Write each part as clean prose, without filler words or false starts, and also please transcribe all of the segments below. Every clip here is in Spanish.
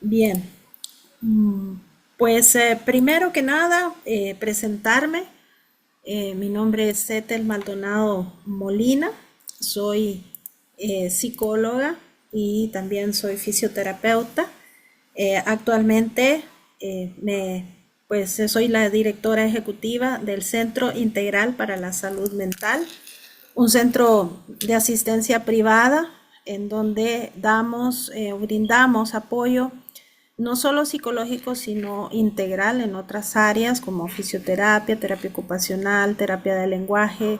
Bien. Mm, Pues primero que nada, presentarme. Mi nombre es Cetel Maldonado Molina. Soy psicóloga y también soy fisioterapeuta. Actualmente pues soy la directora ejecutiva del Centro Integral para la Salud Mental, un centro de asistencia privada en donde brindamos apoyo no solo psicológico, sino integral en otras áreas como fisioterapia, terapia ocupacional, terapia de lenguaje,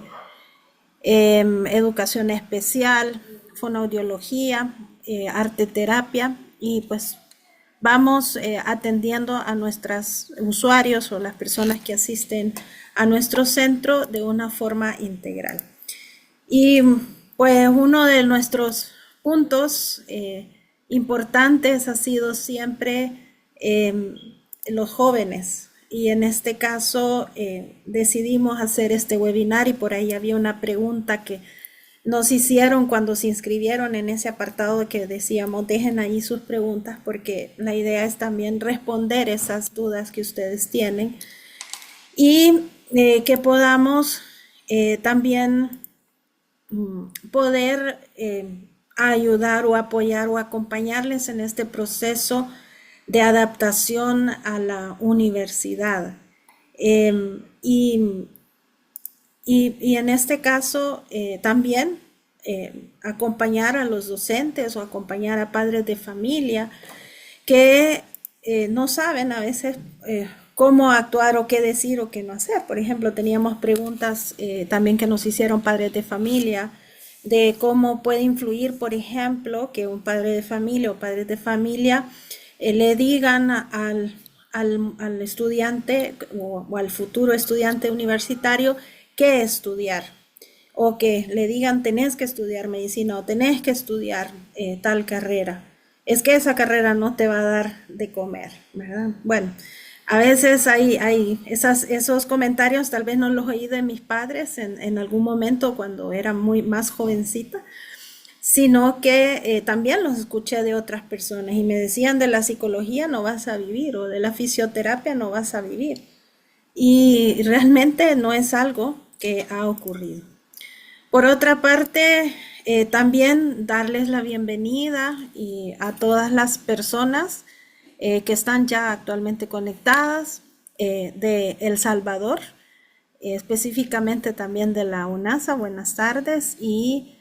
educación especial, fonoaudiología, arte terapia y pues vamos atendiendo a nuestros usuarios o las personas que asisten a nuestro centro de una forma integral. Y pues uno de nuestros puntos importantes ha sido siempre los jóvenes. Y en este caso decidimos hacer este webinar y por ahí había una pregunta que nos hicieron cuando se inscribieron en ese apartado que decíamos dejen ahí sus preguntas porque la idea es también responder esas dudas que ustedes tienen y que podamos también poder ayudar o apoyar o acompañarles en este proceso de adaptación a la universidad. Y, y en este caso también acompañar a los docentes o acompañar a padres de familia que no saben a veces cómo actuar o qué decir o qué no hacer. Por ejemplo, teníamos preguntas también que nos hicieron padres de familia de cómo puede influir, por ejemplo, que un padre de familia o padres de familia le digan al estudiante o al futuro estudiante universitario qué estudiar o que le digan tenés que estudiar medicina o tenés que estudiar tal carrera. Es que esa carrera no te va a dar de comer, ¿verdad? Bueno, a veces hay esos comentarios, tal vez no los oí de mis padres en algún momento cuando era muy más jovencita, sino que también los escuché de otras personas y me decían de la psicología no vas a vivir o de la fisioterapia no vas a vivir. Y realmente no es algo que ha ocurrido. Por otra parte, también darles la bienvenida a todas las personas que están ya actualmente conectadas de El Salvador, específicamente también de la UNASA. Buenas tardes. Y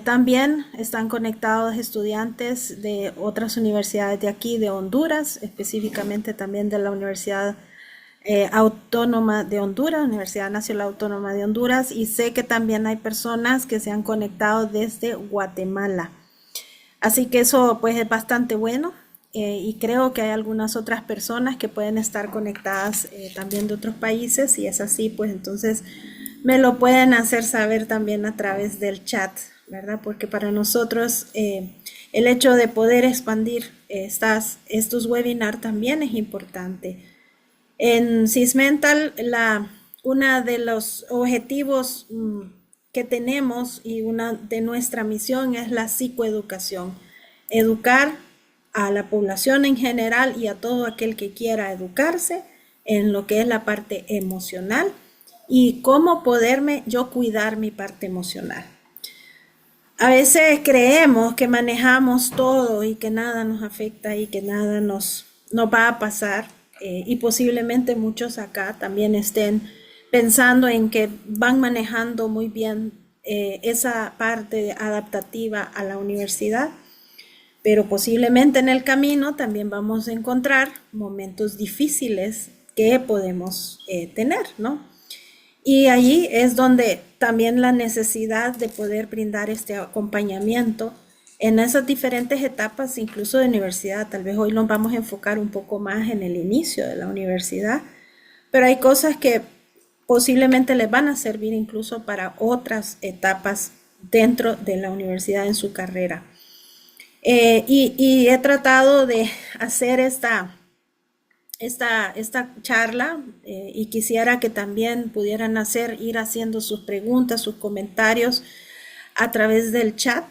también están conectados estudiantes de otras universidades de aquí, de Honduras, específicamente también de la Universidad Autónoma de Honduras, Universidad Nacional Autónoma de Honduras, y sé que también hay personas que se han conectado desde Guatemala. Así que eso pues es bastante bueno y creo que hay algunas otras personas que pueden estar conectadas también de otros países y es así pues entonces me lo pueden hacer saber también a través del chat, ¿verdad? Porque para nosotros el hecho de poder expandir estos webinars también es importante. En Sysmental, uno de los objetivos que tenemos y una de nuestra misión es la psicoeducación. Educar a la población en general y a todo aquel que quiera educarse en lo que es la parte emocional y cómo poderme yo cuidar mi parte emocional. A veces creemos que manejamos todo y que nada nos afecta y que nada nos va a pasar y posiblemente muchos acá también estén pensando en que van manejando muy bien esa parte adaptativa a la universidad, pero posiblemente en el camino también vamos a encontrar momentos difíciles que podemos tener, ¿no? Y allí es donde también la necesidad de poder brindar este acompañamiento en esas diferentes etapas, incluso de universidad. Tal vez hoy nos vamos a enfocar un poco más en el inicio de la universidad, pero hay cosas que posiblemente les van a servir incluso para otras etapas dentro de la universidad en su carrera. Y he tratado de hacer esta charla y quisiera que también pudieran ir haciendo sus preguntas, sus comentarios a través del chat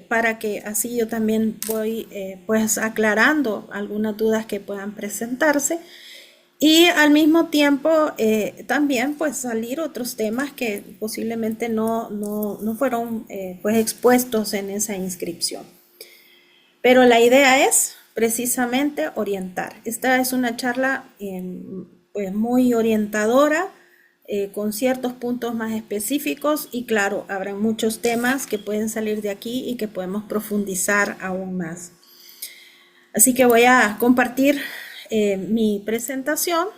para que así yo también voy pues aclarando algunas dudas que puedan presentarse y al mismo tiempo también pues salir otros temas que posiblemente no fueron pues expuestos en esa inscripción. Pero la idea es precisamente orientar. Esta es una charla pues muy orientadora, con ciertos puntos más específicos y claro, habrá muchos temas que pueden salir de aquí y que podemos profundizar aún más. Así que voy a compartir mi presentación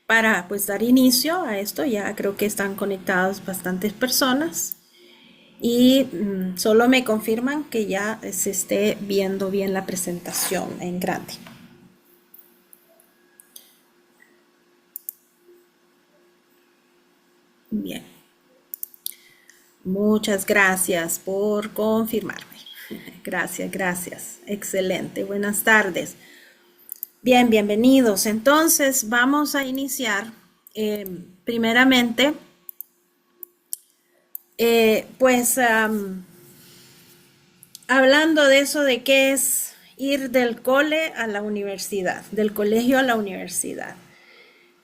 para pues dar inicio a esto. Ya creo que están conectadas bastantes personas y solo me confirman que ya se esté viendo bien la presentación en grande. Bien. Muchas gracias por confirmarme. Gracias, gracias. Excelente. Buenas tardes. Bien, bienvenidos. Entonces, vamos a iniciar primeramente, hablando de eso de qué es ir del cole a la universidad, del colegio a la universidad.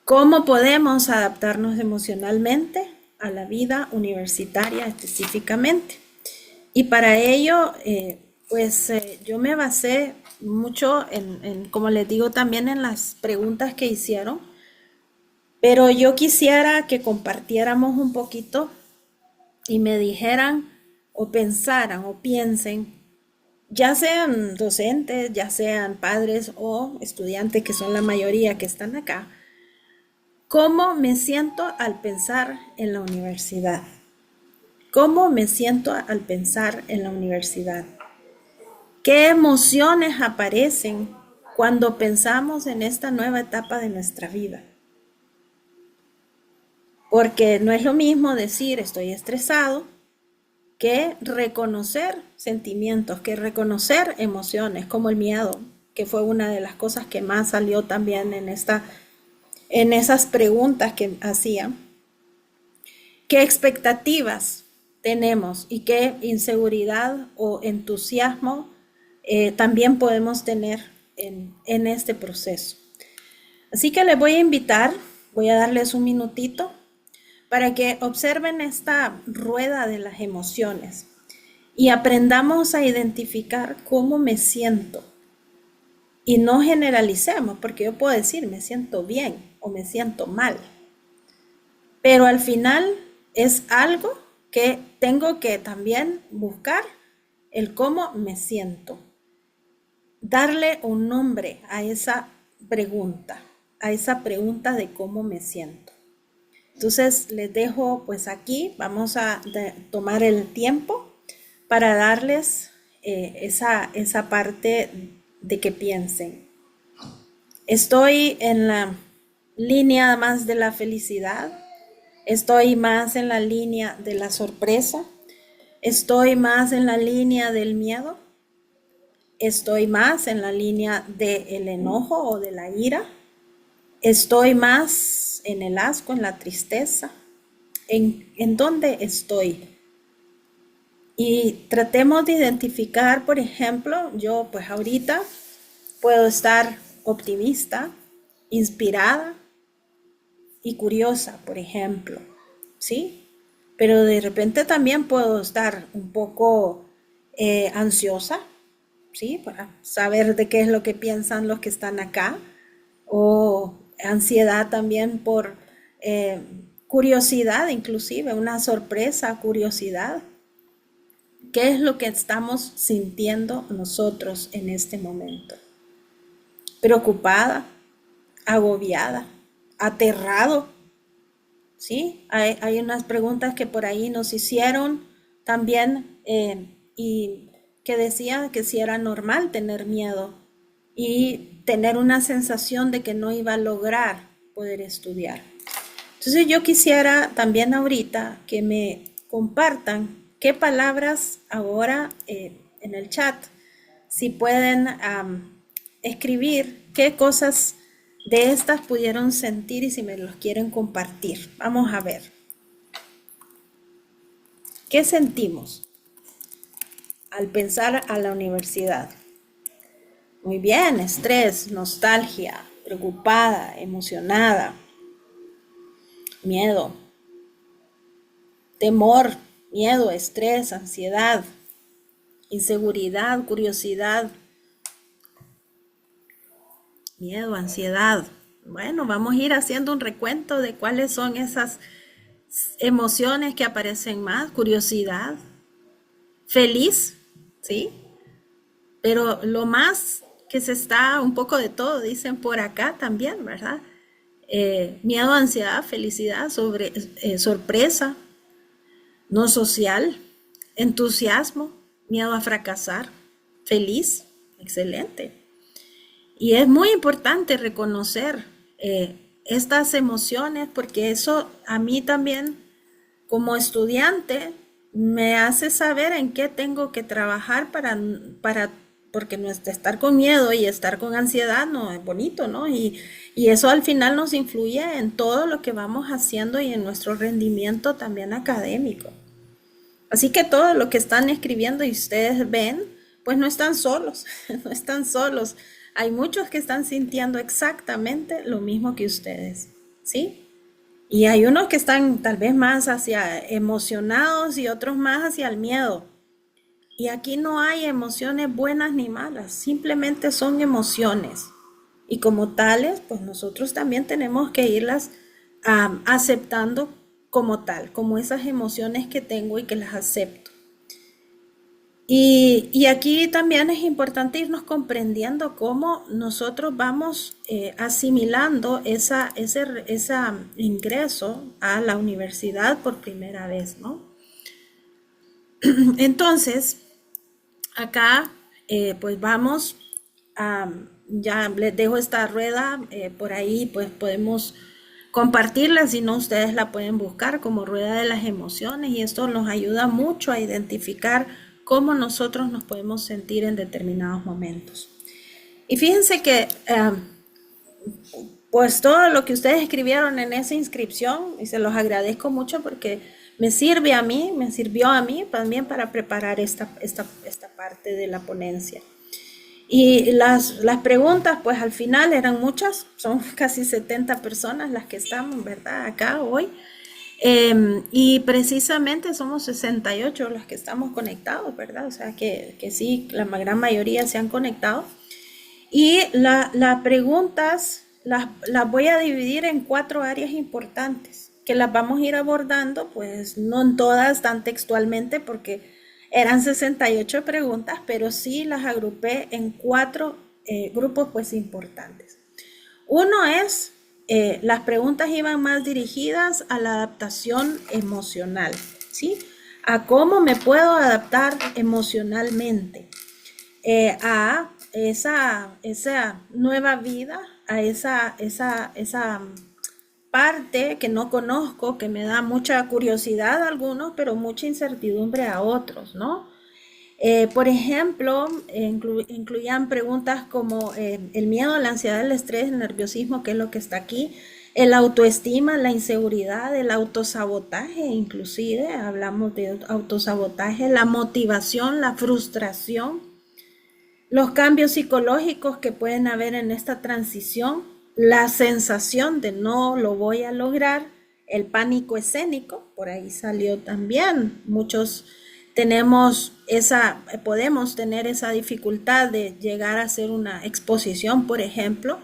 ¿Cómo podemos adaptarnos emocionalmente a la vida universitaria específicamente? Y para ello, yo me basé mucho como les digo, también en las preguntas que hicieron, pero yo quisiera que compartiéramos un poquito y me dijeran o pensaran o piensen, ya sean docentes, ya sean padres o estudiantes, que son la mayoría que están acá, ¿cómo me siento al pensar en la universidad? ¿Cómo me siento al pensar en la universidad? ¿Qué emociones aparecen cuando pensamos en esta nueva etapa de nuestra vida? Porque no es lo mismo decir estoy estresado que reconocer sentimientos, que reconocer emociones como el miedo, que fue una de las cosas que más salió también en esas preguntas que hacían. ¿Qué expectativas tenemos y qué inseguridad o entusiasmo también podemos tener en este proceso? Así que les voy a invitar, voy a darles un minutito para que observen esta rueda de las emociones y aprendamos a identificar cómo me siento. Y no generalicemos, porque yo puedo decir me siento bien o me siento mal. Pero al final es algo que tengo que también buscar el cómo me siento. Darle un nombre a esa pregunta de cómo me siento. Entonces les dejo pues aquí, vamos a tomar el tiempo para darles esa parte de que piensen. Estoy en la línea más de la felicidad, estoy más en la línea de la sorpresa, estoy más en la línea del miedo, estoy más en la línea del enojo o de la ira, estoy más en el asco, en la tristeza, en dónde estoy. Y tratemos de identificar, por ejemplo, yo pues ahorita puedo estar optimista, inspirada y curiosa, por ejemplo, ¿sí? Pero de repente también puedo estar un poco ansiosa, ¿sí? Para saber de qué es lo que piensan los que están acá, o ansiedad también por curiosidad, inclusive una sorpresa, curiosidad. ¿Qué es lo que estamos sintiendo nosotros en este momento? Preocupada, agobiada, aterrado, ¿sí? Hay unas preguntas que por ahí nos hicieron también y que decían que si era normal tener miedo y tener una sensación de que no iba a lograr poder estudiar. Entonces yo quisiera también ahorita que me compartan qué palabras ahora en el chat, si pueden escribir qué cosas de estas pudieron sentir y si me los quieren compartir. Vamos a ver. ¿Qué sentimos? al pensar a la universidad. Muy bien, estrés, nostalgia, preocupada, emocionada, miedo, temor, miedo, estrés, ansiedad, inseguridad, curiosidad, miedo, ansiedad. Bueno, vamos a ir haciendo un recuento de cuáles son esas emociones que aparecen más. Curiosidad, feliz, ¿sí? Pero lo más que se está, un poco de todo, dicen por acá también, ¿verdad? Miedo, ansiedad, felicidad, sorpresa, no social, entusiasmo, miedo a fracasar, feliz, excelente. Y es muy importante reconocer estas emociones porque eso a mí también como estudiante me hace saber en qué tengo que trabajar porque no es estar con miedo y estar con ansiedad no es bonito, ¿no? Y eso al final nos influye en todo lo que vamos haciendo y en nuestro rendimiento también académico. Así que todo lo que están escribiendo y ustedes ven, pues no están solos, no están solos. Hay muchos que están sintiendo exactamente lo mismo que ustedes, ¿sí? Y hay unos que están tal vez más hacia emocionados y otros más hacia el miedo. Y aquí no hay emociones buenas ni malas, simplemente son emociones. Y como tales, pues nosotros también tenemos que irlas aceptando como tal, como esas emociones que tengo y que las acepto. Y aquí también es importante irnos comprendiendo cómo nosotros vamos asimilando ese ingreso a la universidad por primera vez, ¿no? Entonces, acá pues vamos a, ya les dejo esta rueda por ahí, pues podemos compartirla, si no ustedes la pueden buscar como rueda de las emociones y esto nos ayuda mucho a identificar cómo nosotros nos podemos sentir en determinados momentos. Y fíjense que pues todo lo que ustedes escribieron en esa inscripción, y se los agradezco mucho porque me sirve a mí, me sirvió a mí también para preparar esta parte de la ponencia. Y las preguntas, pues al final eran muchas, son casi 70 personas las que estamos, ¿verdad? Acá hoy. Y precisamente somos 68 los que estamos conectados, ¿verdad? O sea que sí, la gran mayoría se han conectado. Y las preguntas las voy a dividir en 4 áreas importantes, que las vamos a ir abordando, pues no en todas tan textualmente, porque eran 68 preguntas, pero sí las agrupé en 4 grupos pues importantes. Uno es, las preguntas iban más dirigidas a la adaptación emocional, ¿sí? A cómo me puedo adaptar emocionalmente a esa nueva vida, a esa parte que no conozco, que me da mucha curiosidad a algunos, pero mucha incertidumbre a otros, ¿no? Por ejemplo, incluían preguntas como el miedo, la ansiedad, el estrés, el nerviosismo, que es lo que está aquí, el autoestima, la inseguridad, el autosabotaje, inclusive hablamos de autosabotaje, la motivación, la frustración, los cambios psicológicos que pueden haber en esta transición, la sensación de no lo voy a lograr, el pánico escénico, por ahí salió también. Muchos podemos tener esa dificultad de llegar a hacer una exposición, por ejemplo,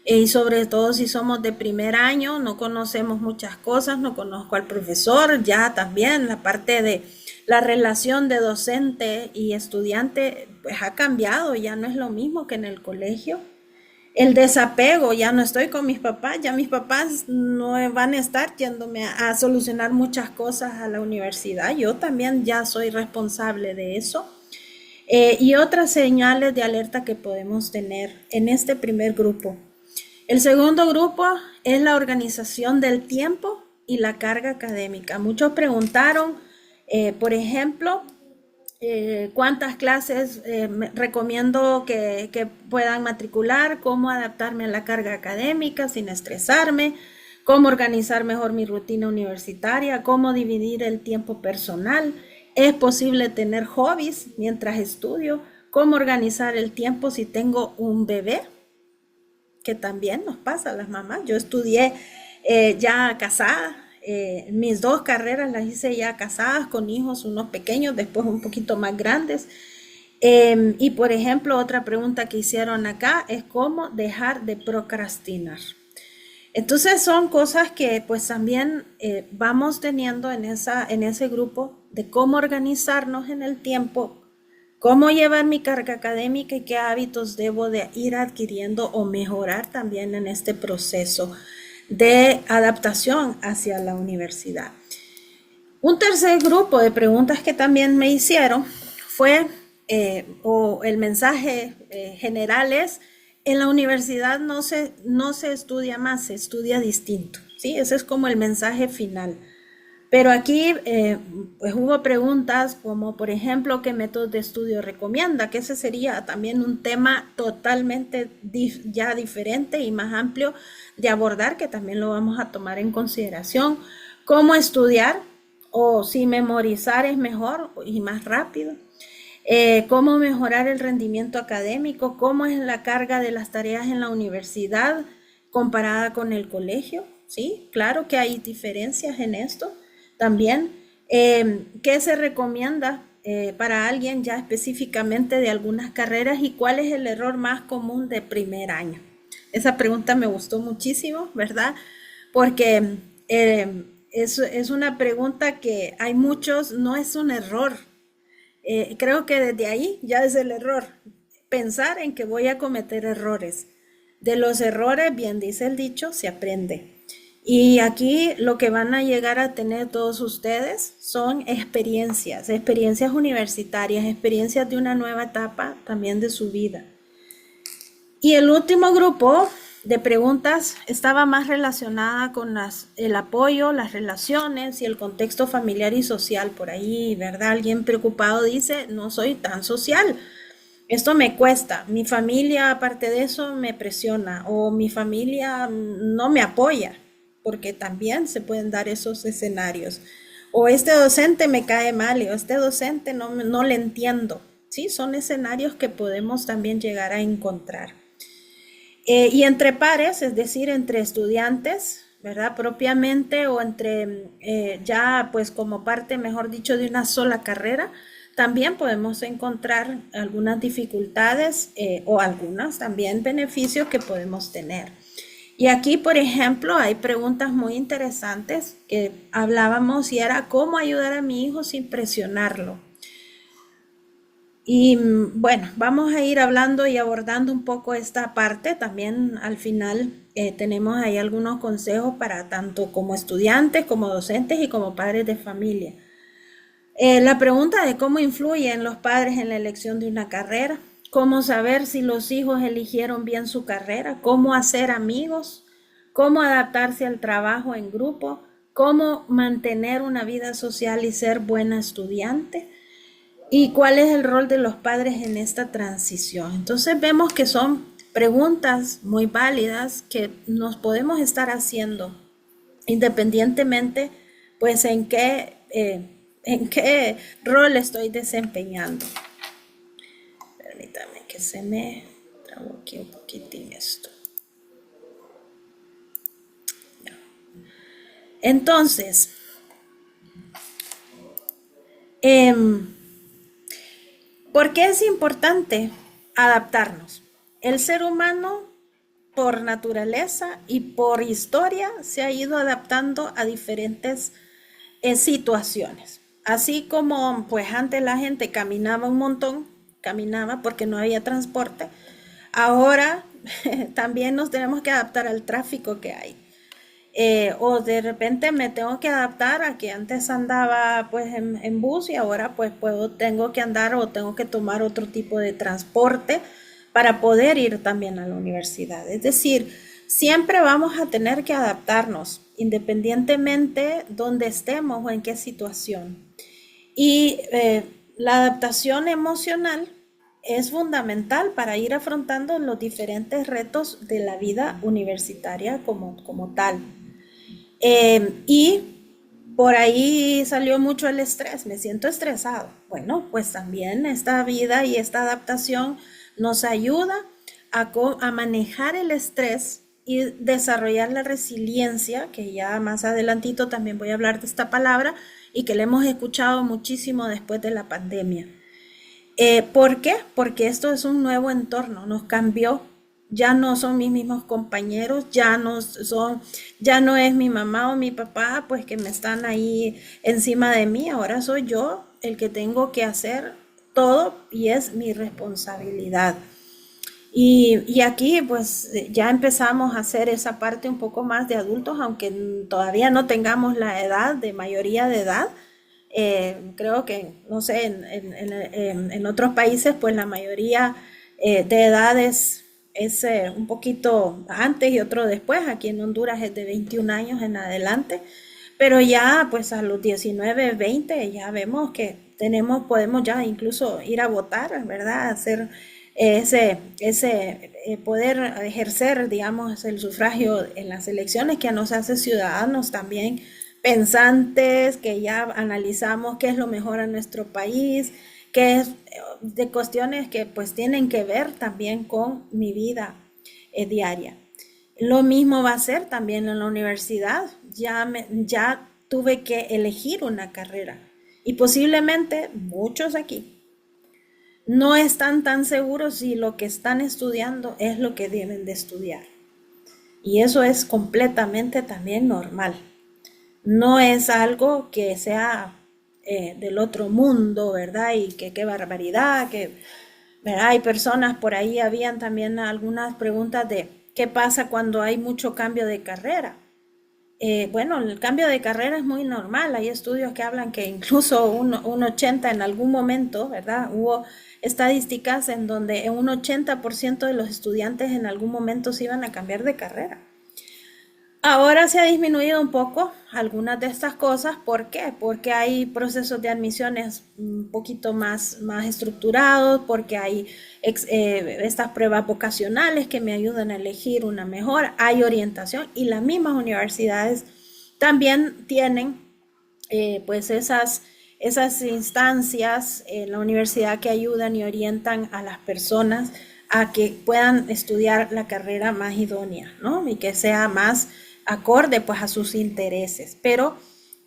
y sobre todo si somos de primer año, no conocemos muchas cosas, no conozco al profesor, ya también la parte de la relación de docente y estudiante pues ha cambiado, ya no es lo mismo que en el colegio. El desapego, ya no estoy con mis papás, ya mis papás no van a estar yéndome a solucionar muchas cosas a la universidad, yo también ya soy responsable de eso. Y otras señales de alerta que podemos tener en este primer grupo. El segundo grupo es la organización del tiempo y la carga académica. Muchos preguntaron, por ejemplo, cuántas clases recomiendo que puedan matricular, cómo adaptarme a la carga académica sin estresarme, cómo organizar mejor mi rutina universitaria, cómo dividir el tiempo personal, Es posible tener hobbies mientras estudio, cómo organizar el tiempo si tengo un bebé, que también nos pasa a las mamás. Yo estudié ya casada, mis dos carreras las hice ya casadas con hijos, unos pequeños, después un poquito más grandes. Y por ejemplo, otra pregunta que hicieron acá es cómo dejar de procrastinar. Entonces son cosas que pues también vamos teniendo en ese grupo de cómo organizarnos en el tiempo, cómo llevar mi carga académica y qué hábitos debo de ir adquiriendo o mejorar también en este proceso de adaptación hacia la universidad. Un tercer grupo de preguntas que también me hicieron fue, o el mensaje general es, en la universidad no se estudia más, se estudia distinto, ¿sí? Ese es como el mensaje final. Pero aquí pues hubo preguntas como, por ejemplo, ¿qué métodos de estudio recomienda? Que ese sería también un tema totalmente ya diferente y más amplio de abordar, que también lo vamos a tomar en consideración. ¿Cómo estudiar? O si memorizar es mejor y más rápido. Cómo mejorar el rendimiento académico, cómo es la carga de las tareas en la universidad comparada con el colegio, ¿sí? Claro que hay diferencias en esto también. ¿Qué se recomienda para alguien ya específicamente de algunas carreras y cuál es el error más común de primer año? Esa pregunta me gustó muchísimo, ¿verdad? Porque es una pregunta que hay muchos, no es un error, creo que desde ahí ya es el error, pensar en que voy a cometer errores. De los errores, bien dice el dicho, se aprende. Y aquí lo que van a llegar a tener todos ustedes son experiencias, experiencias universitarias, experiencias de una nueva etapa también de su vida. Y el último grupo de preguntas estaba más relacionada con el apoyo, las relaciones y el contexto familiar y social. Por ahí, ¿verdad? Alguien preocupado dice, no soy tan social. Esto me cuesta. Mi familia, aparte de eso, me presiona o mi familia no me apoya, porque también se pueden dar esos escenarios. O este docente me cae mal, o este docente no le entiendo. Sí, son escenarios que podemos también llegar a encontrar. Y entre pares, es decir, entre estudiantes, ¿verdad? Propiamente o entre ya pues como parte, mejor dicho, de una sola carrera, también podemos encontrar algunas dificultades o algunos también beneficios que podemos tener. Y aquí, por ejemplo, hay preguntas muy interesantes que hablábamos y era cómo ayudar a mi hijo sin presionarlo. Y bueno, vamos a ir hablando y abordando un poco esta parte. También al final tenemos ahí algunos consejos para tanto como estudiantes, como docentes y como padres de familia. La pregunta de cómo influyen los padres en la elección de una carrera, cómo saber si los hijos eligieron bien su carrera, cómo hacer amigos, cómo adaptarse al trabajo en grupo, cómo mantener una vida social y ser buena estudiante. ¿Y cuál es el rol de los padres en esta transición? Entonces vemos que son preguntas muy válidas que nos podemos estar haciendo independientemente pues en qué rol estoy desempeñando. Permítame que se me trabó aquí un poquitín esto. Entonces, ¿por qué es importante adaptarnos? El ser humano, por naturaleza y por historia, se ha ido adaptando a diferentes situaciones. Así como pues antes la gente caminaba un montón, caminaba porque no había transporte, ahora también nos tenemos que adaptar al tráfico que hay. O de repente me tengo que adaptar a que antes andaba pues en bus y ahora pues tengo que andar o tengo que tomar otro tipo de transporte para poder ir también a la universidad. Es decir, siempre vamos a tener que adaptarnos independientemente donde estemos o en qué situación. Y la adaptación emocional es fundamental para ir afrontando los diferentes retos de la vida universitaria como tal. Y Por ahí salió mucho el estrés, me siento estresado. Bueno, pues también esta vida y esta adaptación nos ayuda a manejar el estrés y desarrollar la resiliencia, que ya más adelantito también voy a hablar de esta palabra y que la hemos escuchado muchísimo después de la pandemia. ¿Por qué? Porque esto es un nuevo entorno, nos cambió. Ya no son mis mismos compañeros, ya no es mi mamá o mi papá, pues que me están ahí encima de mí. Ahora soy yo el que tengo que hacer todo y es mi responsabilidad. Y aquí pues ya empezamos a hacer esa parte un poco más de adultos, aunque todavía no tengamos la edad de mayoría de edad. Creo que, no sé, en otros países pues la mayoría de edad es un poquito antes y otro después. Aquí en Honduras es de 21 años en adelante. Pero ya pues a los 19 20 ya vemos que podemos ya incluso ir a votar, ¿verdad? Hacer poder ejercer, digamos, el sufragio en las elecciones que nos hace ciudadanos también pensantes, que ya analizamos qué es lo mejor a nuestro país, qué es de cuestiones que pues tienen que ver también con mi vida diaria. Lo mismo va a ser también en la universidad. Ya tuve que elegir una carrera y posiblemente muchos aquí no están tan seguros si lo que están estudiando es lo que deben de estudiar. Y eso es completamente también normal. No es algo que sea del otro mundo, ¿verdad? Y que qué barbaridad, que ¿verdad? Hay personas por ahí, habían también algunas preguntas de qué pasa cuando hay mucho cambio de carrera. Bueno, el cambio de carrera es muy normal. Hay estudios que hablan que incluso un 80 en algún momento, ¿verdad? Hubo estadísticas en donde un 80% de los estudiantes en algún momento se iban a cambiar de carrera. Ahora se ha disminuido un poco algunas de estas cosas. ¿Por qué? Porque hay procesos de admisiones un poquito más estructurados, porque hay estas pruebas vocacionales que me ayudan a elegir una mejor, hay orientación y las mismas universidades también tienen pues esas instancias en la universidad que ayudan y orientan a las personas a que puedan estudiar la carrera más idónea, ¿no? Y que sea más acorde pues a sus intereses. Pero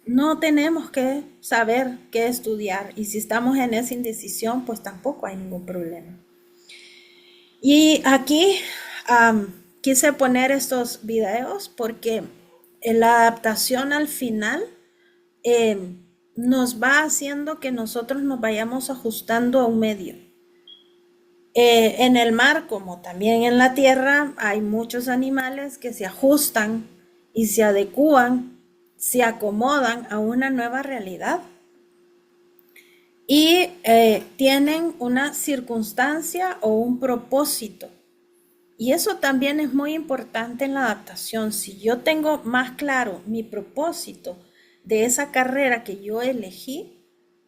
no tenemos que saber qué estudiar y si estamos en esa indecisión pues tampoco hay ningún problema. Y aquí quise poner estos videos porque la adaptación al final eh, nos va haciendo que nosotros nos vayamos ajustando a un medio. En el mar, como también en la tierra, hay muchos animales que se ajustan y se adecúan, se acomodan a una nueva realidad y tienen una circunstancia o un propósito. Y eso también es muy importante en la adaptación. Si yo tengo más claro mi propósito de esa carrera que yo elegí,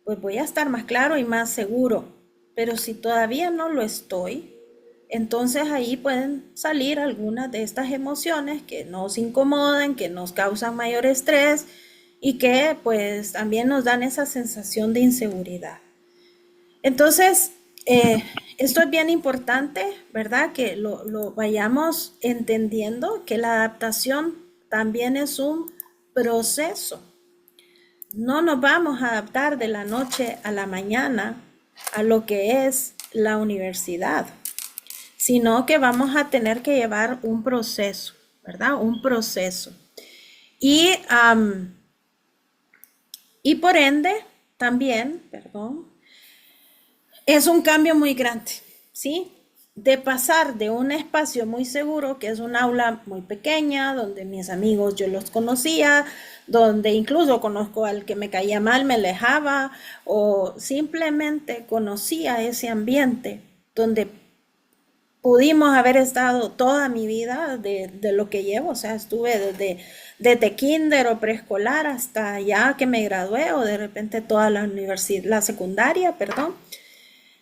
pues voy a estar más claro y más seguro. Pero si todavía no lo estoy, entonces ahí pueden salir algunas de estas emociones que nos incomodan, que nos causan mayor estrés y que pues también nos dan esa sensación de inseguridad. Entonces, esto es bien importante, ¿verdad? Que lo vayamos entendiendo, que la adaptación también es un proceso. No nos vamos a adaptar de la noche a la mañana a lo que es la universidad, sino que vamos a tener que llevar un proceso, ¿verdad? Un proceso. Y, y por ende, también, perdón, es un cambio muy grande, ¿sí? De pasar de un espacio muy seguro, que es un aula muy pequeña, donde mis amigos yo los conocía, donde incluso conozco al que me caía mal, me alejaba, o simplemente conocía ese ambiente donde pudimos haber estado toda mi vida de lo que llevo, o sea, estuve desde kinder o preescolar hasta ya que me gradué, o de repente toda la universidad, la secundaria, perdón.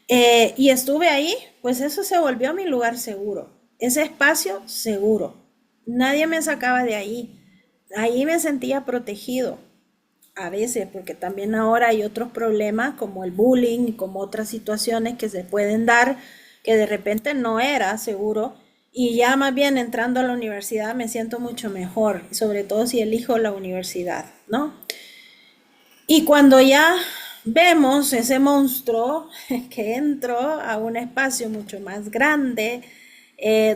Y estuve ahí, pues eso se volvió mi lugar seguro, ese espacio seguro. Nadie me sacaba de ahí. Ahí me sentía protegido. a veces, porque también ahora hay otros problemas como el bullying y como otras situaciones que se pueden dar que de repente no era seguro. Y ya más bien entrando a la universidad me siento mucho mejor, sobre todo si elijo la universidad, ¿no? Y cuando ya vemos ese monstruo que entro a un espacio mucho más grande,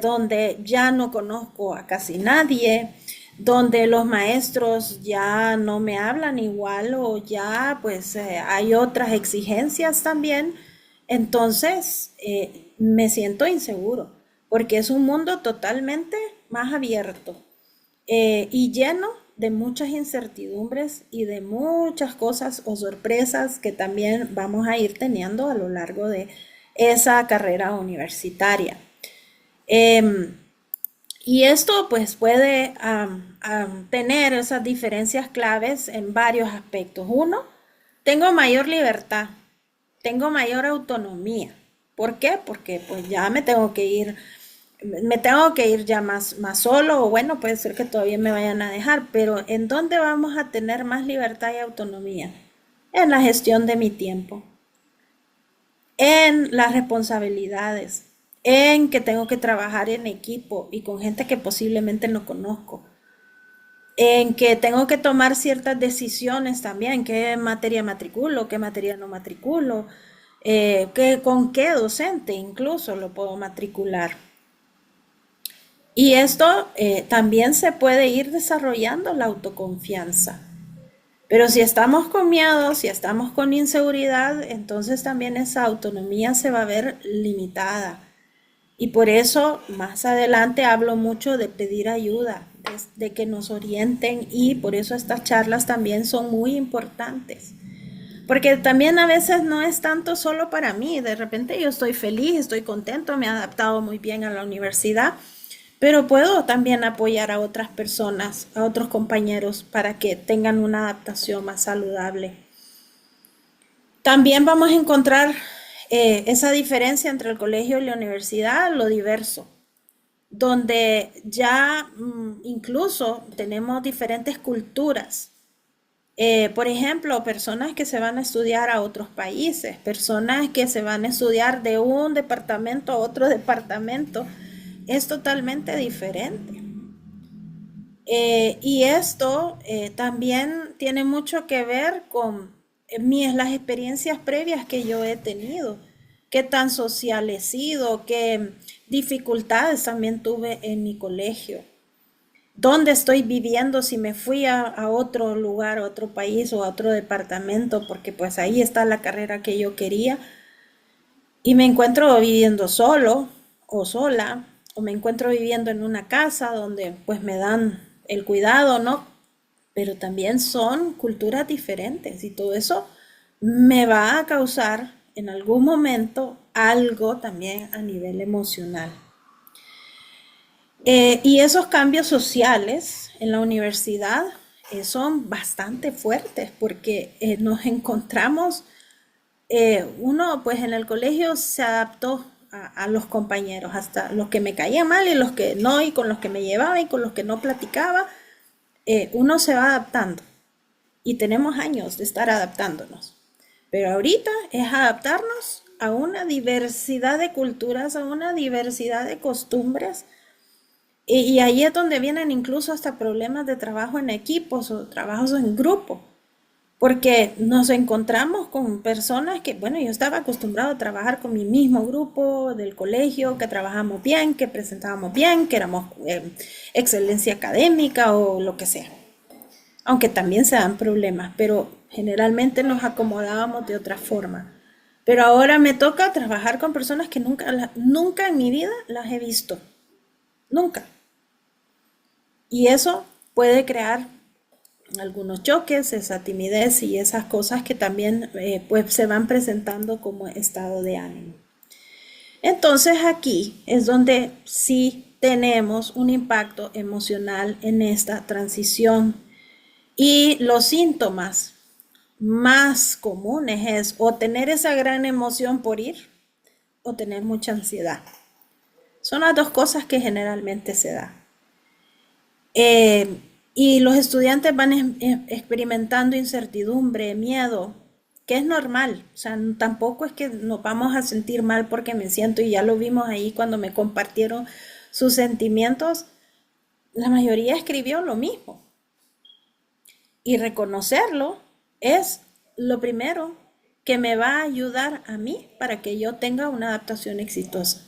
donde ya no conozco a casi nadie, donde los maestros ya no me hablan igual o ya pues hay otras exigencias también, entonces me siento inseguro, porque es un mundo totalmente más abierto y lleno de muchas incertidumbres y de muchas cosas o sorpresas que también vamos a ir teniendo a lo largo de esa carrera universitaria. Em, y esto pues puede tener esas diferencias claves en varios aspectos. Uno, tengo mayor libertad, tengo mayor autonomía. ¿Por qué? Porque pues ya me tengo que ir ya más solo, o bueno, puede ser que todavía me vayan a dejar, pero ¿en dónde vamos a tener más libertad y autonomía? En la gestión de mi tiempo, en las responsabilidades, en que tengo que trabajar en equipo y con gente que posiblemente no conozco, en que tengo que tomar ciertas decisiones también, qué materia matriculo, qué materia no matriculo, con qué docente incluso lo puedo matricular. Y esto también se puede ir desarrollando la autoconfianza. Pero si estamos con miedo, si estamos con inseguridad, entonces también esa autonomía se va a ver limitada. Y por eso más adelante hablo mucho de pedir ayuda, de que nos orienten y por eso estas charlas también son muy importantes. Porque también a veces no es tanto solo para mí, de repente yo estoy feliz, estoy contento, me he adaptado muy bien a la universidad, pero puedo también apoyar a otras personas, a otros compañeros para que tengan una adaptación más saludable. También vamos a encontrar esa diferencia entre el colegio y la universidad, lo diverso, donde ya incluso tenemos diferentes culturas. Por ejemplo, personas que se van a estudiar a otros países, personas que se van a estudiar de un departamento a otro departamento, es totalmente diferente. Y esto también tiene mucho que ver con las experiencias previas que yo he tenido, qué tan social he sido, qué dificultades también tuve en mi colegio, dónde estoy viviendo, si me fui a otro lugar, a otro país o a otro departamento, porque pues ahí está la carrera que yo quería y me encuentro viviendo solo o sola, o me encuentro viviendo en una casa donde pues me dan el cuidado, ¿no? Pero también son culturas diferentes y todo eso me va a causar en algún momento algo también a nivel emocional. Y esos cambios sociales en la universidad son bastante fuertes porque nos encontramos uno pues en el colegio se adaptó a los compañeros, hasta los que me caían mal y los que no, y con los que me llevaba y con los que no platicaba, uno se va adaptando y tenemos años de estar adaptándonos. Pero ahorita es adaptarnos a una diversidad de culturas, a una diversidad de costumbres, y ahí es donde vienen incluso hasta problemas de trabajo en equipos o trabajos en grupo. Porque nos encontramos con personas que, bueno, yo estaba acostumbrado a trabajar con mi mismo grupo del colegio, que trabajamos bien, que presentábamos bien, que éramos excelencia académica o lo que sea. Aunque también se dan problemas, pero generalmente nos acomodábamos de otra forma. Pero ahora me toca trabajar con personas que nunca en mi vida las he visto. Nunca. Y eso puede crear algunos choques, esa timidez y esas cosas que también pues se van presentando como estado de ánimo. Entonces aquí es donde sí tenemos un impacto emocional en esta transición y los síntomas más comunes es o tener esa gran emoción por ir o tener mucha ansiedad. Son las dos cosas que generalmente se da. Eh, Y los estudiantes van experimentando incertidumbre, miedo, que es normal. O sea, tampoco es que nos vamos a sentir mal porque me siento, y ya lo vimos ahí cuando me compartieron sus sentimientos. La mayoría escribió lo mismo. Y reconocerlo es lo primero que me va a ayudar a mí para que yo tenga una adaptación exitosa.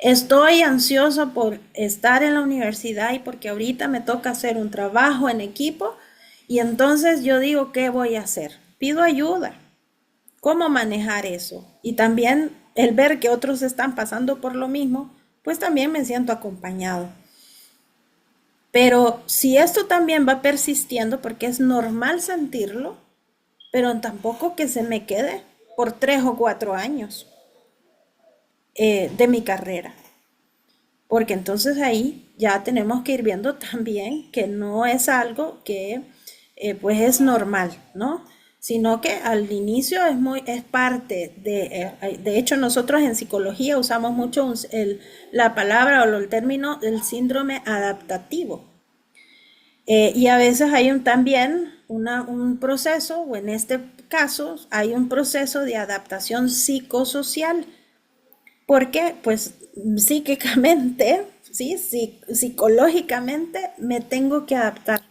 Estoy ansioso por estar en la universidad y porque ahorita me toca hacer un trabajo en equipo, y entonces yo digo, ¿qué voy a hacer? Pido ayuda. ¿Cómo manejar eso? Y también el ver que otros están pasando por lo mismo, pues también me siento acompañado. Pero si esto también va persistiendo, porque es normal sentirlo, pero tampoco que se me quede por 3 o 4 años de mi carrera. Porque entonces ahí ya tenemos que ir viendo también que no es algo que pues es normal, ¿no? Sino que al inicio es parte de hecho nosotros en psicología usamos mucho la palabra o el término del síndrome adaptativo. Y a veces hay también un proceso, o en este caso hay un proceso de adaptación psicosocial, porque pues psíquicamente, ¿sí? Psicológicamente me tengo que adaptar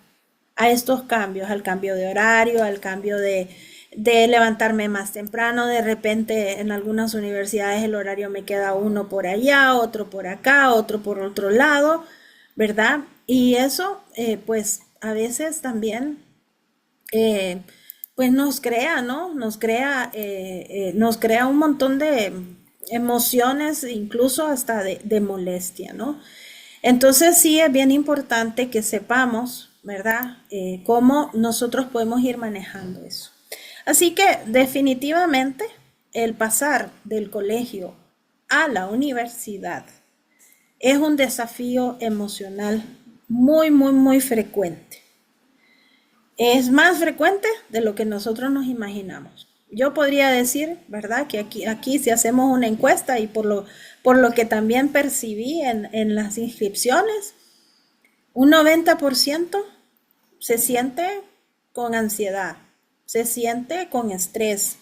a estos cambios, al cambio de horario, al cambio de levantarme más temprano. De repente en algunas universidades el horario me queda uno por allá, otro por acá, otro por otro lado, ¿verdad? Y eso pues a veces también eh, pues nos crea, ¿no? Nos crea un montón de emociones, incluso hasta de molestia, ¿no? Entonces sí es bien importante que sepamos, ¿verdad? Cómo nosotros podemos ir manejando eso. Así que definitivamente el pasar del colegio a la universidad es un desafío emocional muy, muy, muy frecuente. Es más frecuente de lo que nosotros nos imaginamos. Yo podría decir, ¿verdad? Que aquí si hacemos una encuesta, y por lo que también percibí en las inscripciones, un 90% se siente con ansiedad, se siente con estrés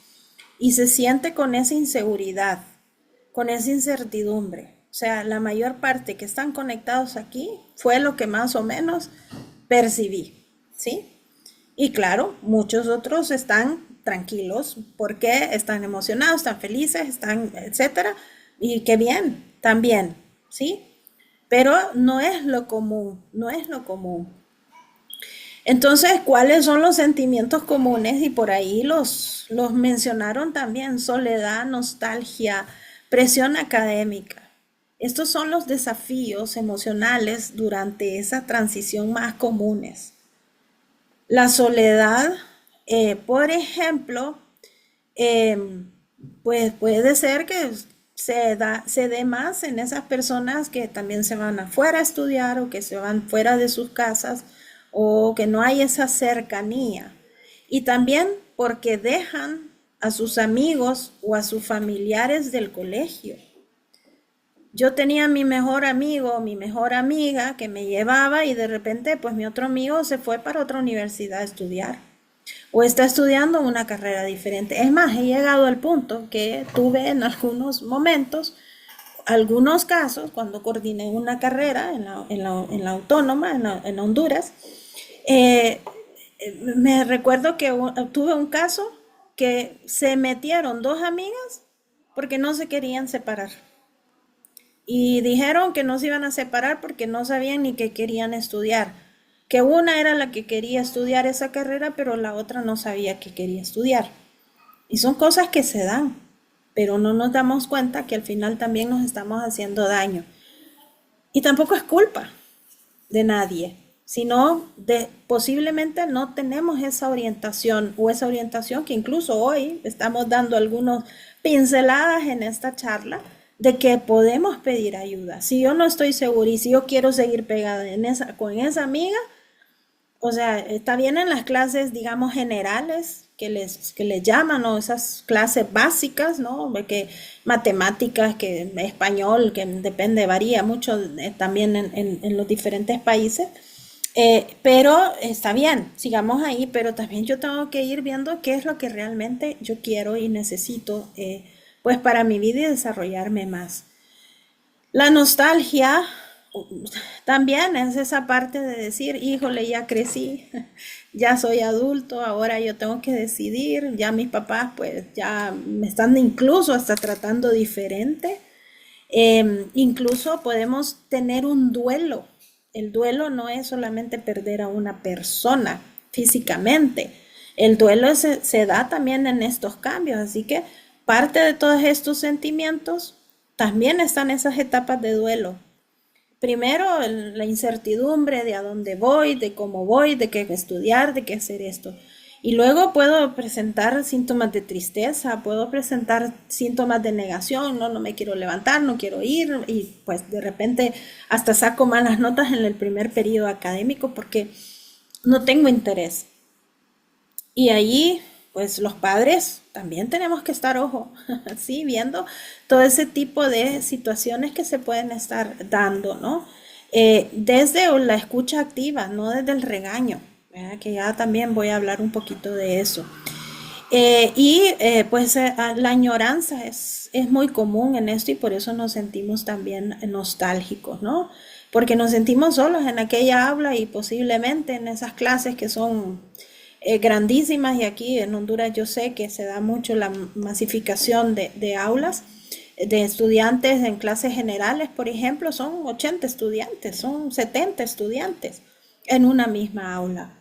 y se siente con esa inseguridad, con esa incertidumbre. O sea, la mayor parte que están conectados aquí fue lo que más o menos percibí, ¿sí? Y claro, muchos otros están tranquilos porque están emocionados, están felices, están, etcétera. Y qué bien, también, ¿sí? Pero no es lo común, no es lo común. Entonces, ¿cuáles son los sentimientos comunes? Y por ahí los mencionaron también: soledad, nostalgia, presión académica. Estos son los desafíos emocionales durante esa transición más comunes. La soledad, por ejemplo, eh, pues puede ser que se dé más en esas personas que también se van afuera a estudiar, o que se van fuera de sus casas, o que no hay esa cercanía. Y también porque dejan a sus amigos o a sus familiares del colegio. Yo tenía mi mejor amigo, mi mejor amiga que me llevaba, y de repente pues mi otro amigo se fue para otra universidad a estudiar o está estudiando una carrera diferente. Es más, he llegado al punto que tuve en algunos momentos, algunos casos, cuando coordiné una carrera en la autónoma, en Honduras, eh, me recuerdo que tuve un caso que se metieron dos amigas porque no se querían separar. Y dijeron que no se iban a separar porque no sabían ni qué querían estudiar. Que una era la que quería estudiar esa carrera, pero la otra no sabía que quería estudiar. Y son cosas que se dan, pero no nos damos cuenta que al final también nos estamos haciendo daño. Y tampoco es culpa de nadie, sino de posiblemente no tenemos esa orientación, o esa orientación que incluso hoy estamos dando algunas pinceladas en esta charla, de que podemos pedir ayuda. Si yo no estoy segura y si yo quiero seguir pegada con esa amiga, o sea, está bien en las clases, digamos, generales que les llaman, o esas clases básicas, ¿no? Que matemáticas, que español, que depende, varía mucho también en los diferentes países. Pero está bien, sigamos ahí, pero también yo tengo que ir viendo qué es lo que realmente yo quiero y necesito, pues para mi vida y desarrollarme más. La nostalgia también es esa parte de decir, híjole, ya crecí, ya soy adulto, ahora yo tengo que decidir, ya mis papás pues ya me están incluso hasta tratando diferente. Incluso podemos tener un duelo. El duelo no es solamente perder a una persona físicamente. El duelo se da también en estos cambios. Así que parte de todos estos sentimientos también están esas etapas de duelo. Primero, la incertidumbre de a dónde voy, de qué estudiar, de qué hacer esto. Y luego puedo presentar síntomas de tristeza, puedo presentar síntomas de negación, no, no me quiero levantar, no quiero ir, y pues de repente hasta saco malas notas en el primer periodo académico porque no tengo interés. Y allí, pues los padres también tenemos que estar, ojo, sí, viendo todo ese tipo de situaciones que se pueden estar dando, ¿no? Desde la escucha activa, no desde el regaño, ¿verdad? Que ya también voy a hablar un poquito de eso. Pues la añoranza es muy común en esto y por eso nos sentimos también nostálgicos, ¿no? Porque nos sentimos solos en aquella aula y posiblemente en esas clases que son grandísimas y aquí en Honduras yo sé que se da mucho la masificación de aulas de estudiantes en clases generales, por ejemplo, son 80 estudiantes, son 70 estudiantes en una misma aula.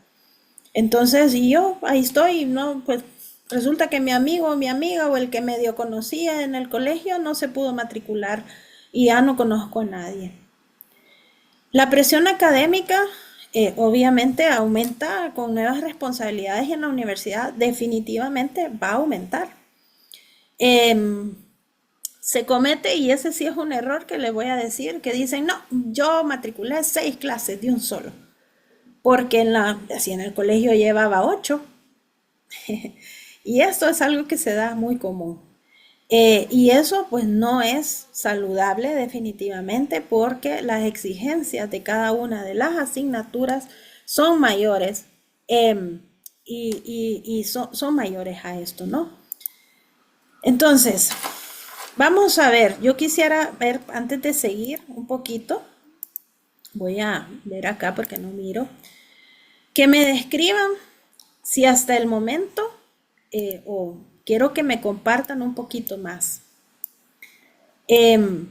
Entonces, y yo ahí estoy, ¿no? Pues resulta que mi amigo o mi amiga o el que medio conocía en el colegio no se pudo matricular y ya no conozco a nadie. La presión académica obviamente aumenta con nuevas responsabilidades en la universidad, definitivamente va a aumentar. Em, Se comete, y ese sí es un error que le voy a decir, que dicen, no, yo matriculé 6 clases de un solo, porque así en el colegio llevaba 8. Y esto es algo que se da muy común. Y eso pues no es saludable definitivamente porque las exigencias de cada una de las asignaturas son mayores son mayores a esto, ¿no? Entonces, vamos a ver, yo quisiera ver antes de seguir un poquito, voy a ver acá porque no miro, que me describan si hasta el momento o quiero que me compartan un poquito más. Em,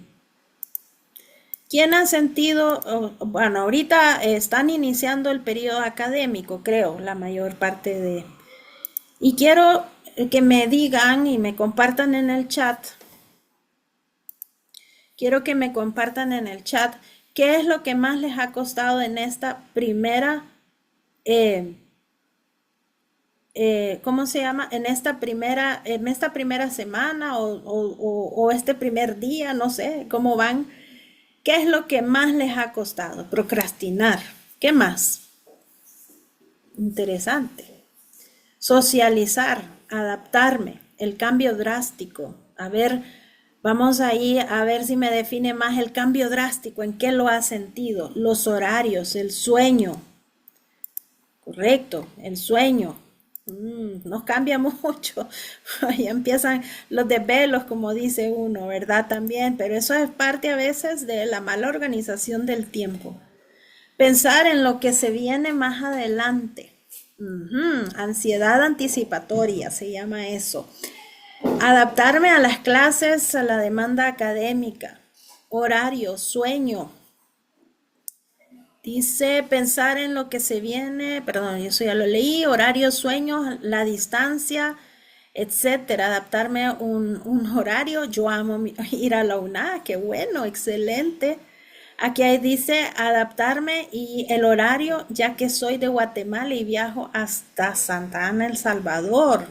¿Quién ha sentido, bueno, ahorita están iniciando el periodo académico, creo, la mayor parte de... Y quiero que me digan y me compartan en el chat, quiero que me compartan en el chat qué es lo que más les ha costado en esta primera eh, ¿cómo se llama? En esta primera semana o este primer día, no sé, cómo van. ¿Qué es lo que más les ha costado? Procrastinar. ¿Qué más? Interesante. Socializar, adaptarme, el cambio drástico. A ver, vamos ahí a ver si me define más el cambio drástico, en qué lo ha sentido. Los horarios, el sueño. Correcto, el sueño. Nos cambia mucho. Ya empiezan los desvelos, como dice uno, ¿verdad? También, pero eso es parte a veces de la mala organización del tiempo. Pensar en lo que se viene más adelante. Ansiedad anticipatoria, se llama eso. Adaptarme a las clases, a la demanda académica. Horario, sueño. Dice pensar en lo que se viene, perdón, eso ya lo leí, horarios, sueños, la distancia, etcétera. Adaptarme a un horario. Yo amo ir a la UNA, qué bueno, excelente. Aquí ahí dice adaptarme y el horario, ya que soy de Guatemala y viajo hasta Santa Ana, El Salvador.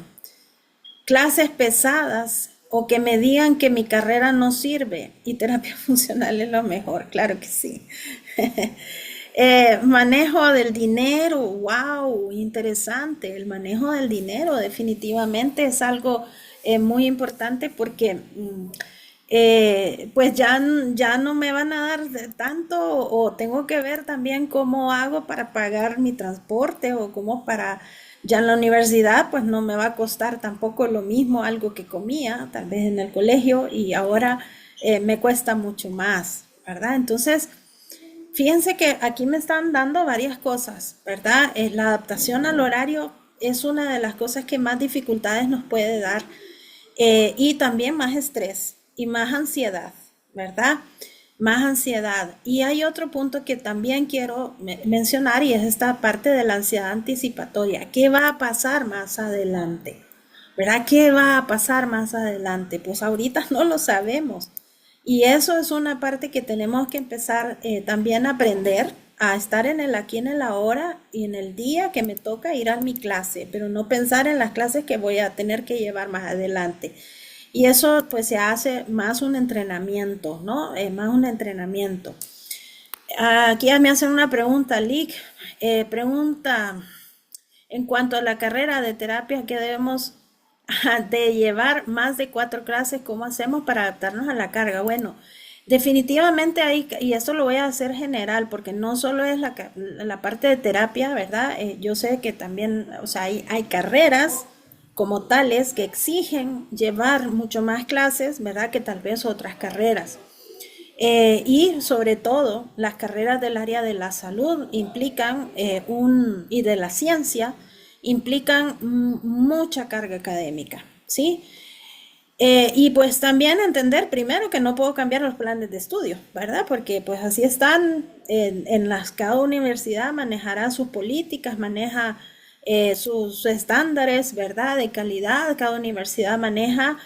Clases pesadas o que me digan que mi carrera no sirve y terapia funcional es lo mejor, claro que sí. Manejo del dinero, wow, interesante. El manejo del dinero definitivamente es algo muy importante porque pues ya no me van a dar tanto o tengo que ver también cómo hago para pagar mi transporte o cómo para, ya en la universidad pues no me va a costar tampoco lo mismo algo que comía, tal vez en el colegio y ahora me cuesta mucho más, ¿verdad? Entonces, fíjense que aquí me están dando varias cosas, ¿verdad? La adaptación al horario es una de las cosas que más dificultades nos puede dar y también más estrés y más ansiedad, ¿verdad? Más ansiedad. Y hay otro punto que también quiero mencionar y es esta parte de la ansiedad anticipatoria. ¿Qué va a pasar más adelante? ¿Verdad? ¿Qué va a pasar más adelante? Pues ahorita no lo sabemos. Y eso es una parte que tenemos que empezar también a aprender a estar en el aquí, en el ahora y en el día que me toca ir a mi clase, pero no pensar en las clases que voy a tener que llevar más adelante. Y eso pues se hace más un entrenamiento, ¿no? Más un entrenamiento. Aquí ya me hacen una pregunta, Lick. Pregunta, en cuanto a la carrera de terapia que debemos de llevar más de 4 clases, ¿cómo hacemos para adaptarnos a la carga? Bueno, definitivamente hay, y esto lo voy a hacer general, porque no solo es la parte de terapia, ¿verdad? Yo sé que también, o sea, hay carreras como tales que exigen llevar mucho más clases, ¿verdad? Que tal vez otras carreras. Y sobre todo, las carreras del área de la salud implican y de la ciencia implican mucha carga académica, ¿sí? Y pues también entender primero que no puedo cambiar los planes de estudio, ¿verdad? Porque pues así están, cada universidad manejará sus políticas, maneja sus estándares, ¿verdad? De calidad, cada universidad maneja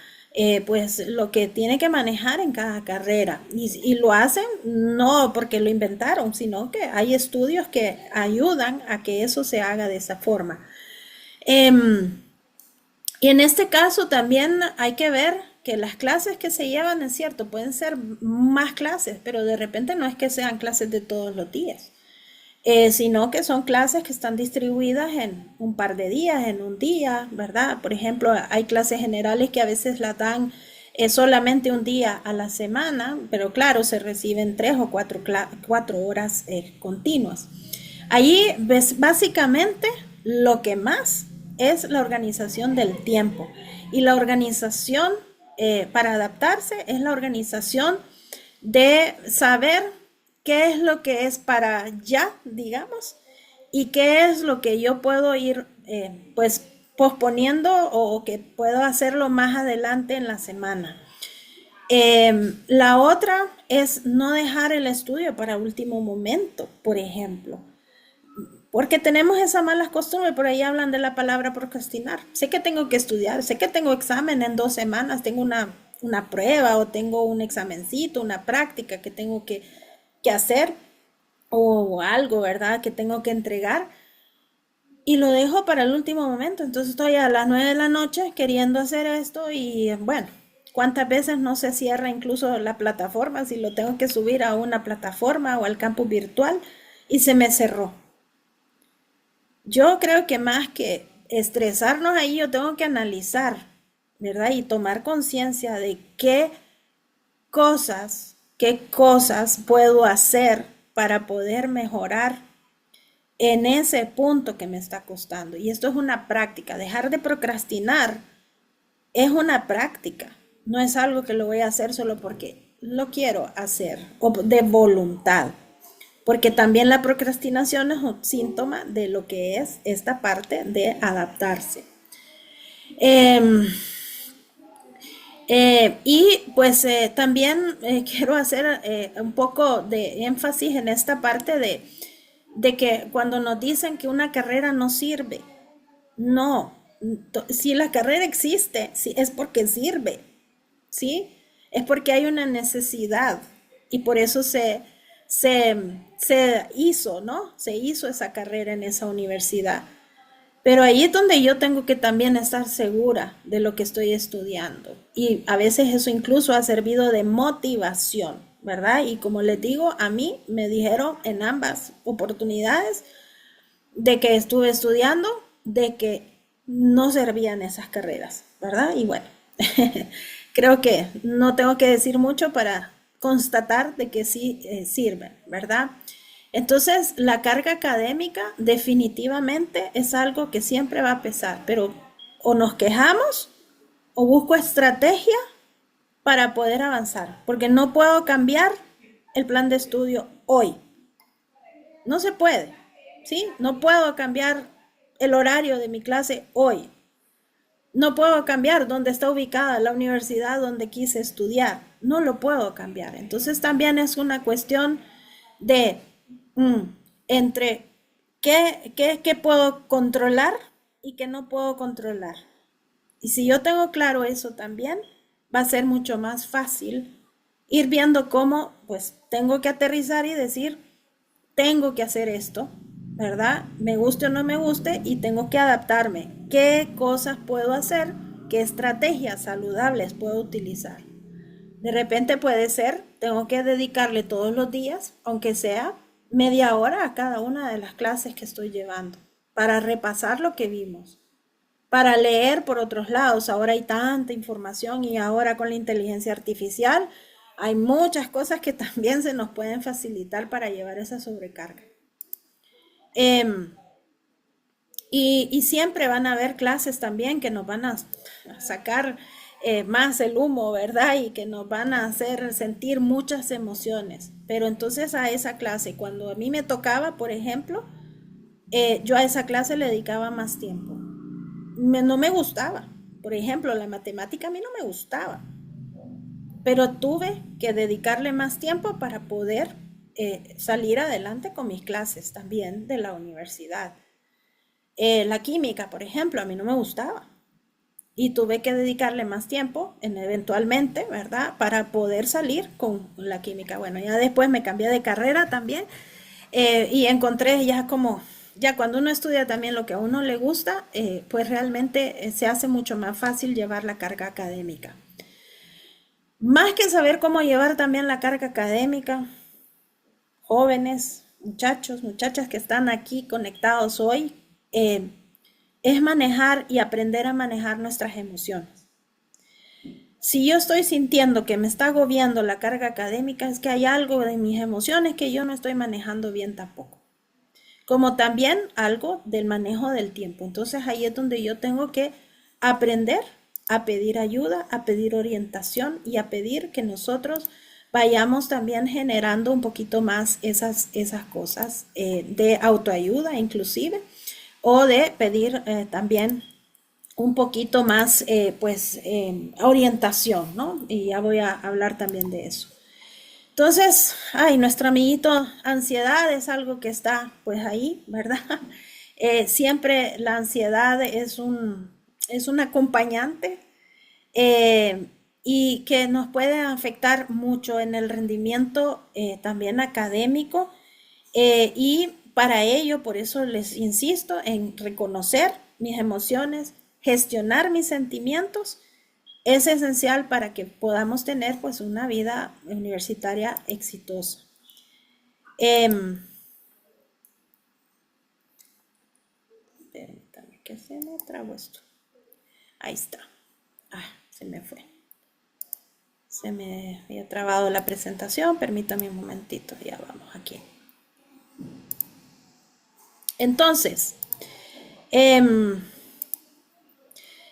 pues lo que tiene que manejar en cada carrera. Y lo hacen no porque lo inventaron, sino que hay estudios que ayudan a que eso se haga de esa forma. Em, y en este caso también hay que ver que las clases que se llevan, es cierto, pueden ser más clases, pero de repente no es que sean clases de todos los días, sino que son clases que están distribuidas en un par de días, en un día, ¿verdad? Por ejemplo, hay clases generales que a veces las dan solamente un día a la semana, pero claro, se reciben 3 o 4 horas continuas. Allí ves básicamente lo que más es la organización del tiempo. Y la organización para adaptarse es la organización de saber qué es lo que es para ya, digamos, y qué es lo que yo puedo ir pues posponiendo o que puedo hacerlo más adelante en la semana. La otra es no dejar el estudio para último momento, por ejemplo. Porque tenemos esa mala costumbre, por ahí hablan de la palabra procrastinar. Sé que tengo que estudiar, sé que tengo examen en 2 semanas, tengo una prueba o tengo un examencito, una práctica que tengo que hacer o algo, ¿verdad? Que tengo que entregar y lo dejo para el último momento. Entonces estoy a las 9 de la noche queriendo hacer esto y bueno, cuántas veces no se cierra incluso la plataforma, si lo tengo que subir a una plataforma o al campus virtual y se me cerró. Yo creo que más que estresarnos ahí, yo tengo que analizar, ¿verdad? Y tomar conciencia de qué cosas puedo hacer para poder mejorar en ese punto que me está costando. Y esto es una práctica. Dejar de procrastinar es una práctica. No es algo que lo voy a hacer solo porque lo quiero hacer o de voluntad. Porque también la procrastinación es un síntoma de lo que es esta parte de adaptarse. Em, y pues también quiero hacer un poco de énfasis en esta parte de que cuando nos dicen que una carrera no sirve, no, si la carrera existe, sí, es porque sirve, ¿sí? Es porque hay una necesidad y por eso se, se hizo, ¿no? Se hizo esa carrera en esa universidad. Pero ahí es donde yo tengo que también estar segura de lo que estoy estudiando. Y a veces eso incluso ha servido de motivación, ¿verdad? Y como les digo, a mí me dijeron en ambas oportunidades de que estuve estudiando, de que no servían esas carreras, ¿verdad? Y bueno, creo que no tengo que decir mucho para constatar de que sí sirven, ¿verdad? Entonces, la carga académica definitivamente es algo que siempre va a pesar, pero o nos quejamos o busco estrategia para poder avanzar, porque no puedo cambiar el plan de estudio hoy. No se puede, ¿sí? No puedo cambiar el horario de mi clase hoy. No puedo cambiar dónde está ubicada la universidad donde quise estudiar. No lo puedo cambiar. Entonces también es una cuestión de mm, entre qué puedo controlar y qué no puedo controlar. Y si yo tengo claro eso también, va a ser mucho más fácil ir viendo cómo pues tengo que aterrizar y decir, tengo que hacer esto, ¿verdad? Me guste o no me guste y tengo que adaptarme. ¿Qué cosas puedo hacer? ¿Qué estrategias saludables puedo utilizar? De repente puede ser, tengo que dedicarle todos los días, aunque sea media hora a cada una de las clases que estoy llevando, para repasar lo que vimos, para leer por otros lados. Ahora hay tanta información y ahora con la inteligencia artificial hay muchas cosas que también se nos pueden facilitar para llevar esa sobrecarga. Em, y siempre van a haber clases también que nos van a sacar más el humo, ¿verdad? Y que nos van a hacer sentir muchas emociones. Pero entonces a esa clase, cuando a mí me tocaba, por ejemplo, yo a esa clase le dedicaba más tiempo. No me gustaba. Por ejemplo, la matemática a mí no me gustaba, pero tuve que dedicarle más tiempo para poder salir adelante con mis clases también de la universidad. La química, por ejemplo, a mí no me gustaba y tuve que dedicarle más tiempo eventualmente, ¿verdad? Para poder salir con la química. Bueno, ya después me cambié de carrera también y encontré ya como, ya cuando uno estudia también lo que a uno le gusta, pues realmente se hace mucho más fácil llevar la carga académica. Más que saber cómo llevar también la carga académica, jóvenes, muchachos, muchachas que están aquí conectados hoy, eh, es manejar y aprender a manejar nuestras emociones. Si yo estoy sintiendo que me está agobiando la carga académica, es que hay algo de mis emociones que yo no estoy manejando bien tampoco. Como también algo del manejo del tiempo. Entonces ahí es donde yo tengo que aprender a pedir ayuda, a pedir orientación y a pedir que nosotros vayamos también generando un poquito más esas cosas de autoayuda inclusive o de pedir también un poquito más pues orientación, ¿no? Y ya voy a hablar también de eso. Entonces, ay, nuestro amiguito ansiedad es algo que está pues ahí, ¿verdad? Siempre la ansiedad es un acompañante y que nos puede afectar mucho en el rendimiento también académico y para ello, por eso les insisto en reconocer mis emociones, gestionar mis sentimientos es esencial para que podamos tener pues una vida universitaria exitosa. Em, Permítame que se me trabó esto. Ahí está. Ah, se me fue. Se me había trabado la presentación. Permítame un momentito. Ya vamos aquí. Entonces,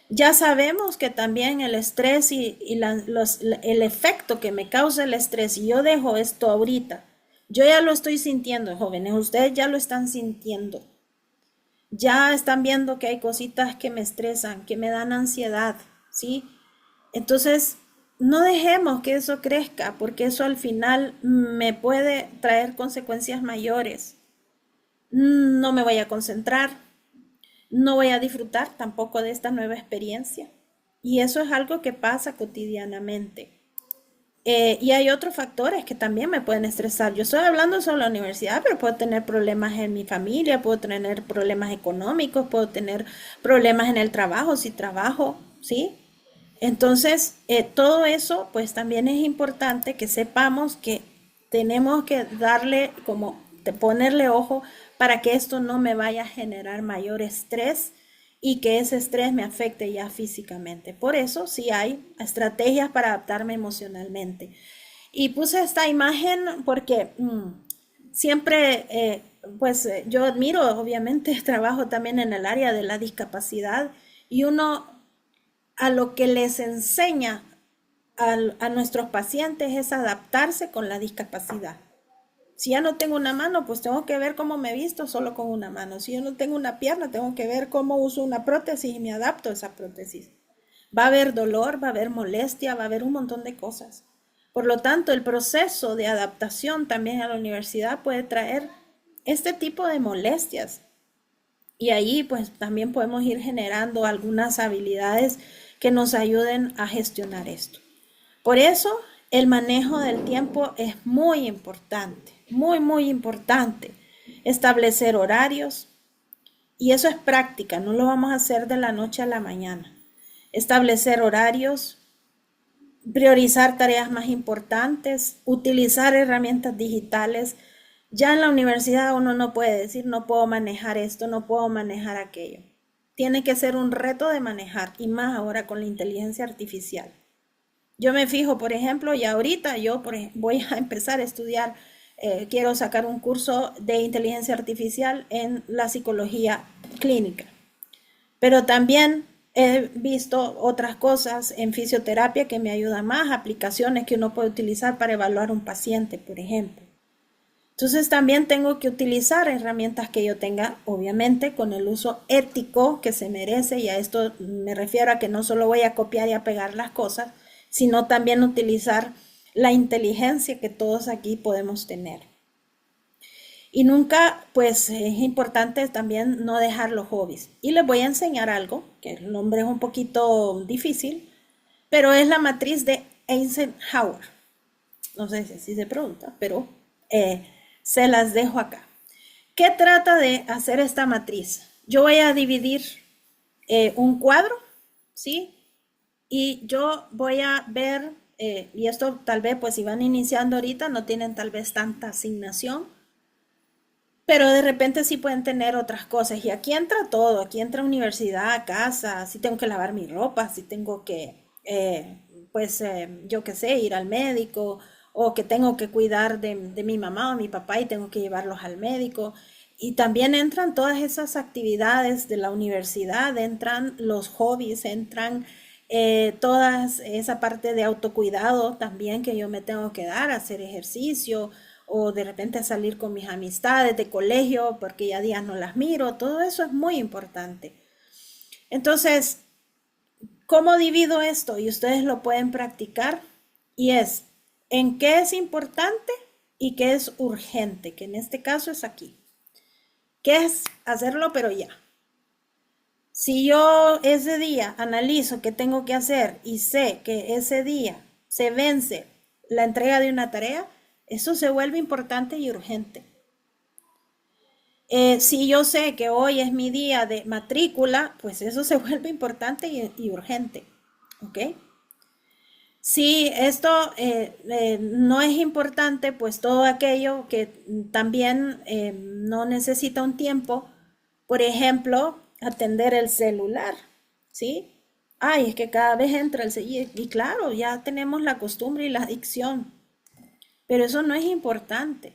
ya sabemos que también el estrés el efecto que me causa el estrés, y yo dejo esto ahorita, yo ya lo estoy sintiendo, jóvenes, ustedes ya lo están sintiendo. Ya están viendo que hay cositas que me estresan, que me dan ansiedad, ¿sí? Entonces, no dejemos que eso crezca, porque eso al final me puede traer consecuencias mayores. No me voy a concentrar, no voy a disfrutar tampoco de esta nueva experiencia. Y eso es algo que pasa cotidianamente. Y hay otros factores que también me pueden estresar. Yo estoy hablando solo de la universidad, pero puedo tener problemas en mi familia, puedo tener problemas económicos, puedo tener problemas en el trabajo, si trabajo, ¿sí? Entonces, todo eso, pues también es importante que sepamos que tenemos que darle, como de ponerle ojo para que esto no me vaya a generar mayor estrés y que ese estrés me afecte ya físicamente. Por eso sí hay estrategias para adaptarme emocionalmente. Y puse esta imagen porque siempre, yo admiro, obviamente, trabajo también en el área de la discapacidad y uno a lo que les enseña a nuestros pacientes es adaptarse con la discapacidad. Si ya no tengo una mano, pues tengo que ver cómo me visto solo con una mano. Si yo no tengo una pierna, tengo que ver cómo uso una prótesis y me adapto a esa prótesis. Va a haber dolor, va a haber molestia, va a haber un montón de cosas. Por lo tanto, el proceso de adaptación también a la universidad puede traer este tipo de molestias. Y ahí pues también podemos ir generando algunas habilidades que nos ayuden a gestionar esto. Por eso el manejo del tiempo es muy importante, muy, muy importante. Establecer horarios, y eso es práctica, no lo vamos a hacer de la noche a la mañana. Establecer horarios, priorizar tareas más importantes, utilizar herramientas digitales. Ya en la universidad uno no puede decir no puedo manejar esto, no puedo manejar aquello. Tiene que ser un reto de manejar, y más ahora con la inteligencia artificial. Yo me fijo, por ejemplo, y ahorita voy a empezar a estudiar, quiero sacar un curso de inteligencia artificial en la psicología clínica. Pero también he visto otras cosas en fisioterapia que me ayudan más, aplicaciones que uno puede utilizar para evaluar un paciente, por ejemplo. Entonces también tengo que utilizar herramientas que yo tenga, obviamente, con el uso ético que se merece, y a esto me refiero a que no solo voy a copiar y a pegar las cosas, sino también utilizar la inteligencia que todos aquí podemos tener. Y nunca, pues es importante también no dejar los hobbies. Y les voy a enseñar algo, que el nombre es un poquito difícil, pero es la matriz de Eisenhower. No sé si así se pregunta, pero se las dejo acá. ¿Qué trata de hacer esta matriz? Yo voy a dividir un cuadro, ¿sí? Y yo voy a ver, y esto tal vez, pues si van iniciando ahorita, no tienen tal vez tanta asignación, pero de repente sí pueden tener otras cosas. Y aquí entra todo, aquí entra universidad, casa, si tengo que lavar mi ropa, si tengo que, yo qué sé, ir al médico, o que tengo que cuidar de mi mamá o mi papá y tengo que llevarlos al médico. Y también entran todas esas actividades de la universidad, entran los hobbies, entran toda esa parte de autocuidado también que yo me tengo que dar, hacer ejercicio o de repente salir con mis amistades de colegio porque ya días no las miro, todo eso es muy importante. Entonces, ¿cómo divido esto? Y ustedes lo pueden practicar, y es en qué es importante y qué es urgente, que en este caso es aquí. ¿Qué es hacerlo pero ya? Si yo ese día analizo qué tengo que hacer y sé que ese día se vence la entrega de una tarea, eso se vuelve importante y urgente. Si yo sé que hoy es mi día de matrícula, pues eso se vuelve importante y urgente. ¿Ok? Si esto no es importante, pues todo aquello que también no necesita un tiempo, por ejemplo, atender el celular, ¿sí? Ay, es que cada vez entra el celular, y claro, ya tenemos la costumbre y la adicción, pero eso no es importante.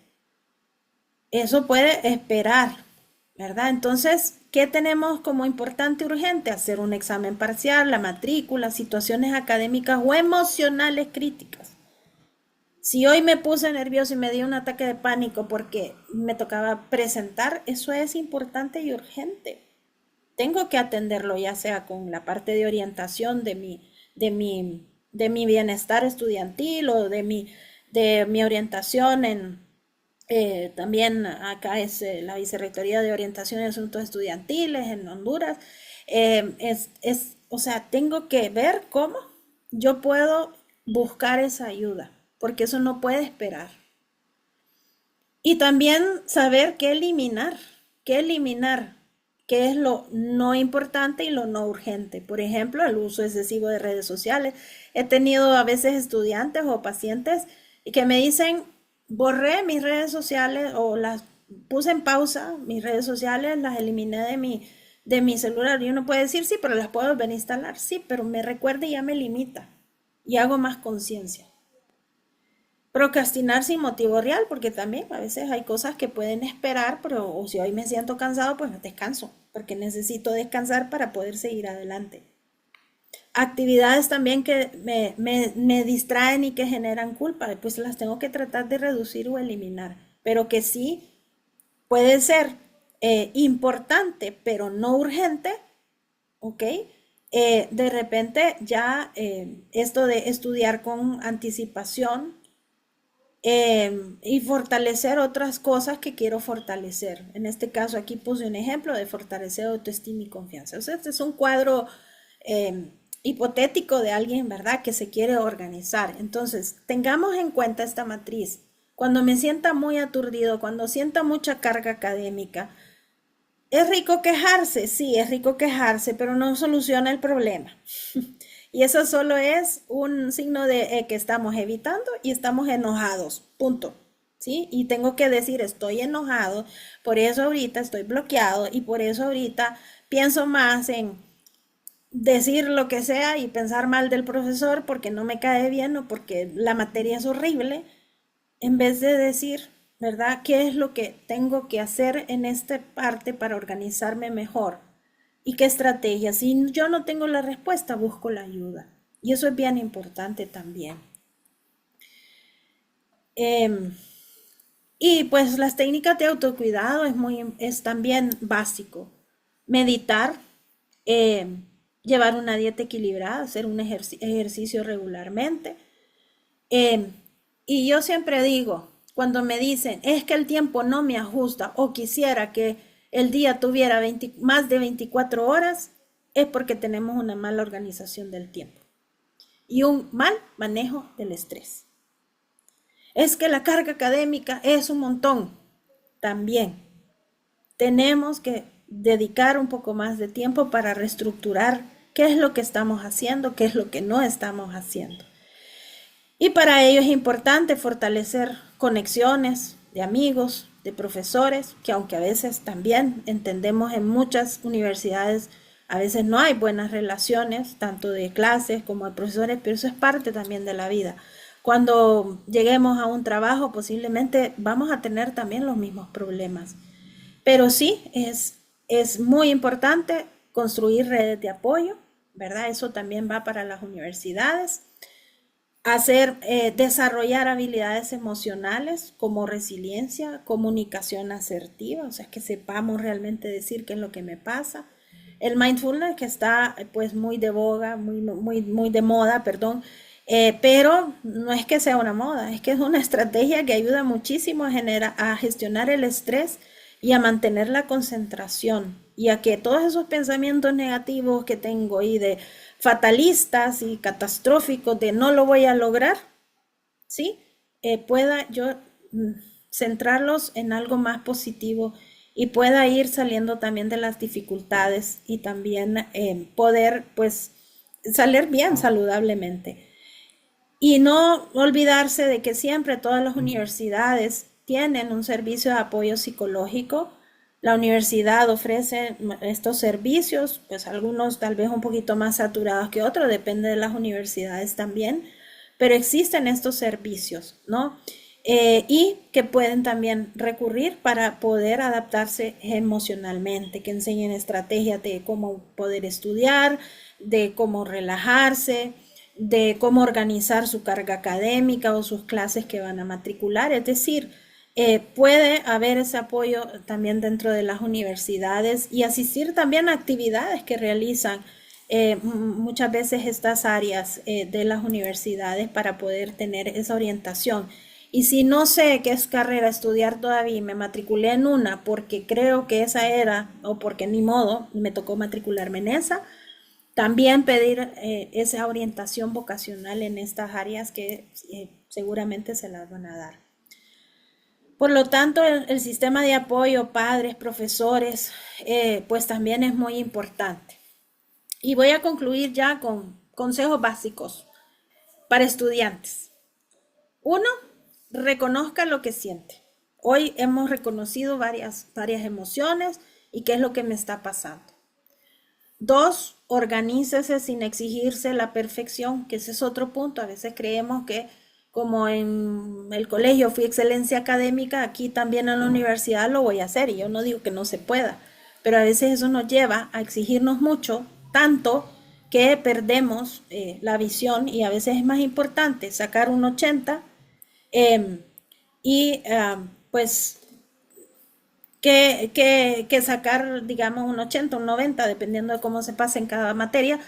Eso puede esperar, ¿verdad? Entonces, ¿qué tenemos como importante y urgente? Hacer un examen parcial, la matrícula, situaciones académicas o emocionales críticas. Si hoy me puse nervioso y me dio un ataque de pánico porque me tocaba presentar, eso es importante y urgente. Tengo que atenderlo, ya sea con la parte de orientación de mi bienestar estudiantil, o de mi orientación también acá es la Vicerrectoría de Orientación y Asuntos Estudiantiles en Honduras. O sea, tengo que ver cómo yo puedo buscar esa ayuda, porque eso no puede esperar. Y también saber qué es lo no importante y lo no urgente. Por ejemplo, el uso excesivo de redes sociales. He tenido a veces estudiantes o pacientes que me dicen, borré mis redes sociales o las puse en pausa, mis redes sociales, las eliminé de mi celular. Y uno puede decir, sí, pero las puedo volver a instalar. Sí, pero me recuerda y ya me limita. Y hago más conciencia. Procrastinar sin motivo real, porque también a veces hay cosas que pueden esperar, pero o si hoy me siento cansado, pues descanso, porque necesito descansar para poder seguir adelante. Actividades también que me distraen y que generan culpa, pues las tengo que tratar de reducir o eliminar, pero que sí puede ser importante, pero no urgente, ¿ok? De repente ya esto de estudiar con anticipación y fortalecer otras cosas que quiero fortalecer. En este caso aquí puse un ejemplo de fortalecer autoestima y confianza. O sea, este es un cuadro hipotético de alguien, ¿verdad?, que se quiere organizar. Entonces, tengamos en cuenta esta matriz. Cuando me sienta muy aturdido, cuando sienta mucha carga académica, es rico quejarse, sí, es rico quejarse, pero no soluciona el problema. Y eso solo es un signo de que estamos evitando y estamos enojados, punto. ¿Sí? Y tengo que decir, estoy enojado, por eso ahorita estoy bloqueado y por eso ahorita pienso más en decir lo que sea y pensar mal del profesor porque no me cae bien o porque la materia es horrible, en vez de decir, ¿verdad? ¿Qué es lo que tengo que hacer en esta parte para organizarme mejor? ¿Y qué estrategia? Si yo no tengo la respuesta, busco la ayuda. Y eso es bien importante también. Eh, y pues las técnicas de autocuidado es también básico. Meditar, eh, llevar una dieta equilibrada, hacer un ejercicio regularmente. Eh, y yo siempre digo, cuando me dicen, es que el tiempo no me ajusta o quisiera que el día tuviera más de 24 horas, es porque tenemos una mala organización del tiempo y un mal manejo del estrés. Es que la carga académica es un montón. También tenemos que dedicar un poco más de tiempo para reestructurar qué es lo que estamos haciendo, qué es lo que no estamos haciendo. Y para ello es importante fortalecer conexiones de amigos, de profesores, que aunque a veces también entendemos en muchas universidades, a veces no hay buenas relaciones, tanto de clases como de profesores, pero eso es parte también de la vida. Cuando lleguemos a un trabajo, posiblemente vamos a tener también los mismos problemas. Pero sí, es muy importante construir redes de apoyo, ¿verdad? Eso también va para las universidades desarrollar habilidades emocionales como resiliencia, comunicación asertiva, o sea, que sepamos realmente decir qué es lo que me pasa. El mindfulness que está pues muy de boga, muy de moda, perdón, pero no es que sea una moda, es que es una estrategia que ayuda muchísimo a gestionar el estrés y a mantener la concentración y a que todos esos pensamientos negativos que tengo y de fatalistas y catastróficos de no lo voy a lograr, ¿sí? Pueda yo centrarlos en algo más positivo y pueda ir saliendo también de las dificultades y también poder pues salir bien saludablemente. Y no olvidarse de que siempre todas las universidades tienen un servicio de apoyo psicológico. La universidad ofrece estos servicios, pues algunos tal vez un poquito más saturados que otros, depende de las universidades también, pero existen estos servicios, ¿no? Y que pueden también recurrir para poder adaptarse emocionalmente, que enseñen estrategias de cómo poder estudiar, de cómo relajarse, de cómo organizar su carga académica o sus clases que van a matricular. Es decir, puede haber ese apoyo también dentro de las universidades y asistir también a actividades que realizan muchas veces estas áreas de las universidades para poder tener esa orientación. Y si no sé qué es carrera estudiar todavía y me matriculé en una porque creo que esa era o porque ni modo me tocó matricularme en esa, también pedir esa orientación vocacional en estas áreas que seguramente se las van a dar. Por lo tanto, el sistema de apoyo, padres, profesores, pues también es muy importante. Y voy a concluir ya con consejos básicos para estudiantes. Uno, reconozca lo que siente. Hoy hemos reconocido varias emociones y qué es lo que me está pasando. Dos, organícese sin exigirse la perfección, que ese es otro punto. A veces creemos que como en el colegio fui excelencia académica, aquí también en la universidad lo voy a hacer. Y yo no digo que no se pueda, pero a veces eso nos lleva a exigirnos mucho, tanto que perdemos la visión y a veces es más importante sacar un 80 eh, y pues que sacar, digamos, un 80, un 90, dependiendo de cómo se pase en cada materia,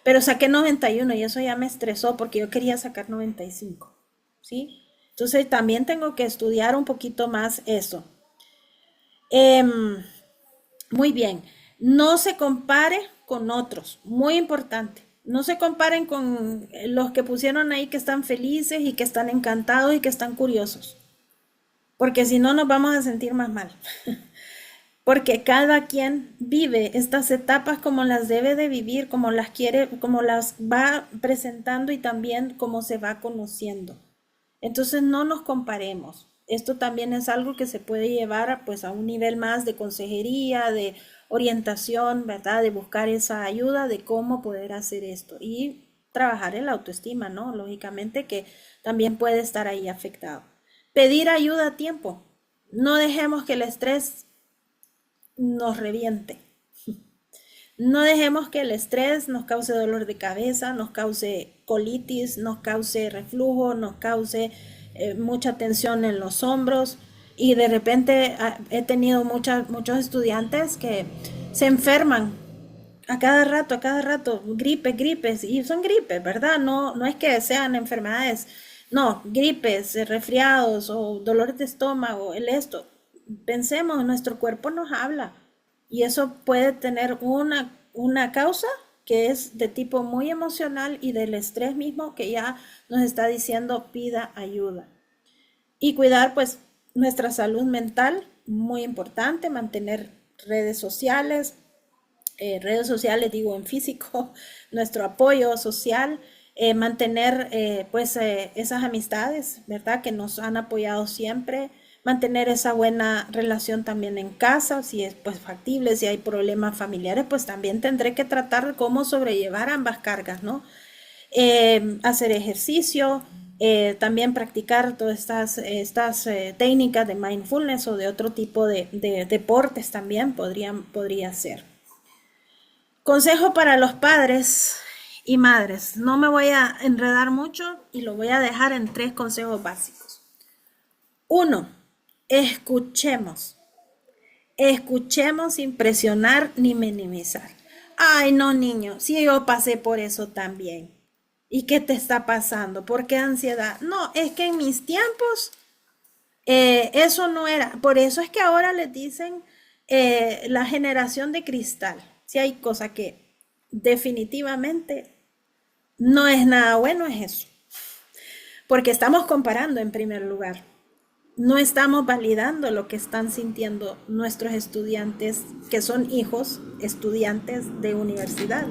pero saqué 91 y eso ya me estresó porque yo quería sacar 95, ¿sí? Entonces también tengo que estudiar un poquito más eso. Em, Muy bien, no se compare con otros, muy importante. No se comparen con los que pusieron ahí que están felices y que están encantados y que están curiosos, porque si no nos vamos a sentir más mal. Porque cada quien vive estas etapas como las debe de vivir, como las quiere, como las va presentando y también como se va conociendo. Entonces no nos comparemos. Esto también es algo que se puede llevar pues a un nivel más de consejería, de orientación, ¿verdad? De buscar esa ayuda de cómo poder hacer esto y trabajar en la autoestima, ¿no? Lógicamente que también puede estar ahí afectado. Pedir ayuda a tiempo. No dejemos que el estrés nos reviente. No dejemos que el estrés nos cause dolor de cabeza, nos cause colitis, nos cause reflujo, nos cause mucha tensión en los hombros. Y de repente he tenido muchos estudiantes que se enferman a cada rato, gripes, y son gripes, ¿verdad? No, no es que sean enfermedades, no, gripes, resfriados o dolores de estómago, el esto. Pensemos, nuestro cuerpo nos habla y eso puede tener una causa que es de tipo muy emocional y del estrés mismo que ya nos está diciendo pida ayuda. Y cuidar pues nuestra salud mental, muy importante, mantener redes sociales digo en físico, nuestro apoyo social, mantener pues esas amistades, ¿verdad? Que nos han apoyado siempre, mantener esa buena relación también en casa, si es pues factible, si hay problemas familiares, pues también tendré que tratar cómo sobrellevar ambas cargas, ¿no? Hacer ejercicio, también practicar todas estas técnicas de mindfulness o de otro tipo de deportes también podría ser. Consejo para los padres y madres. No me voy a enredar mucho y lo voy a dejar en tres consejos básicos. Uno, escuchemos. Escuchemos sin presionar ni minimizar. Ay, no, niño, si yo pasé por eso también. ¿Y qué te está pasando? ¿Por qué ansiedad? No, es que en mis tiempos eso no era. Por eso es que ahora les dicen la generación de cristal. Si hay cosa que definitivamente no es nada bueno, es eso. Porque estamos comparando en primer lugar. No estamos validando lo que están sintiendo nuestros estudiantes, que son hijos, estudiantes de universidad.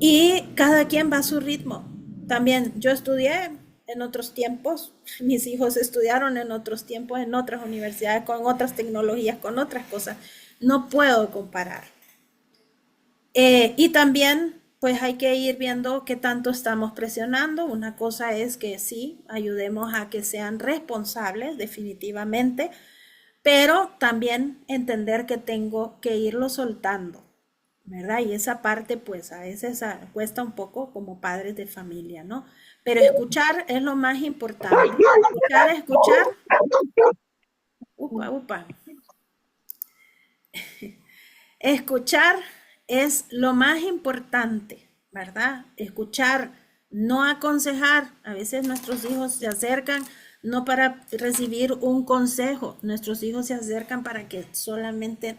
Y cada quien va a su ritmo. También yo estudié en otros tiempos, mis hijos estudiaron en otros tiempos, en otras universidades, con otras tecnologías, con otras cosas. No puedo comparar. Y también, pues hay que ir viendo qué tanto estamos presionando. Una cosa es que sí, ayudemos a que sean responsables, definitivamente, pero también entender que tengo que irlo soltando, ¿verdad? Y esa parte, pues a veces cuesta un poco como padres de familia, ¿no? Pero escuchar es lo más importante. Escuchar, upa, upa. Escuchar es lo más importante, ¿verdad? Escuchar, no aconsejar. A veces nuestros hijos se acercan no para recibir un consejo, nuestros hijos se acercan para que solamente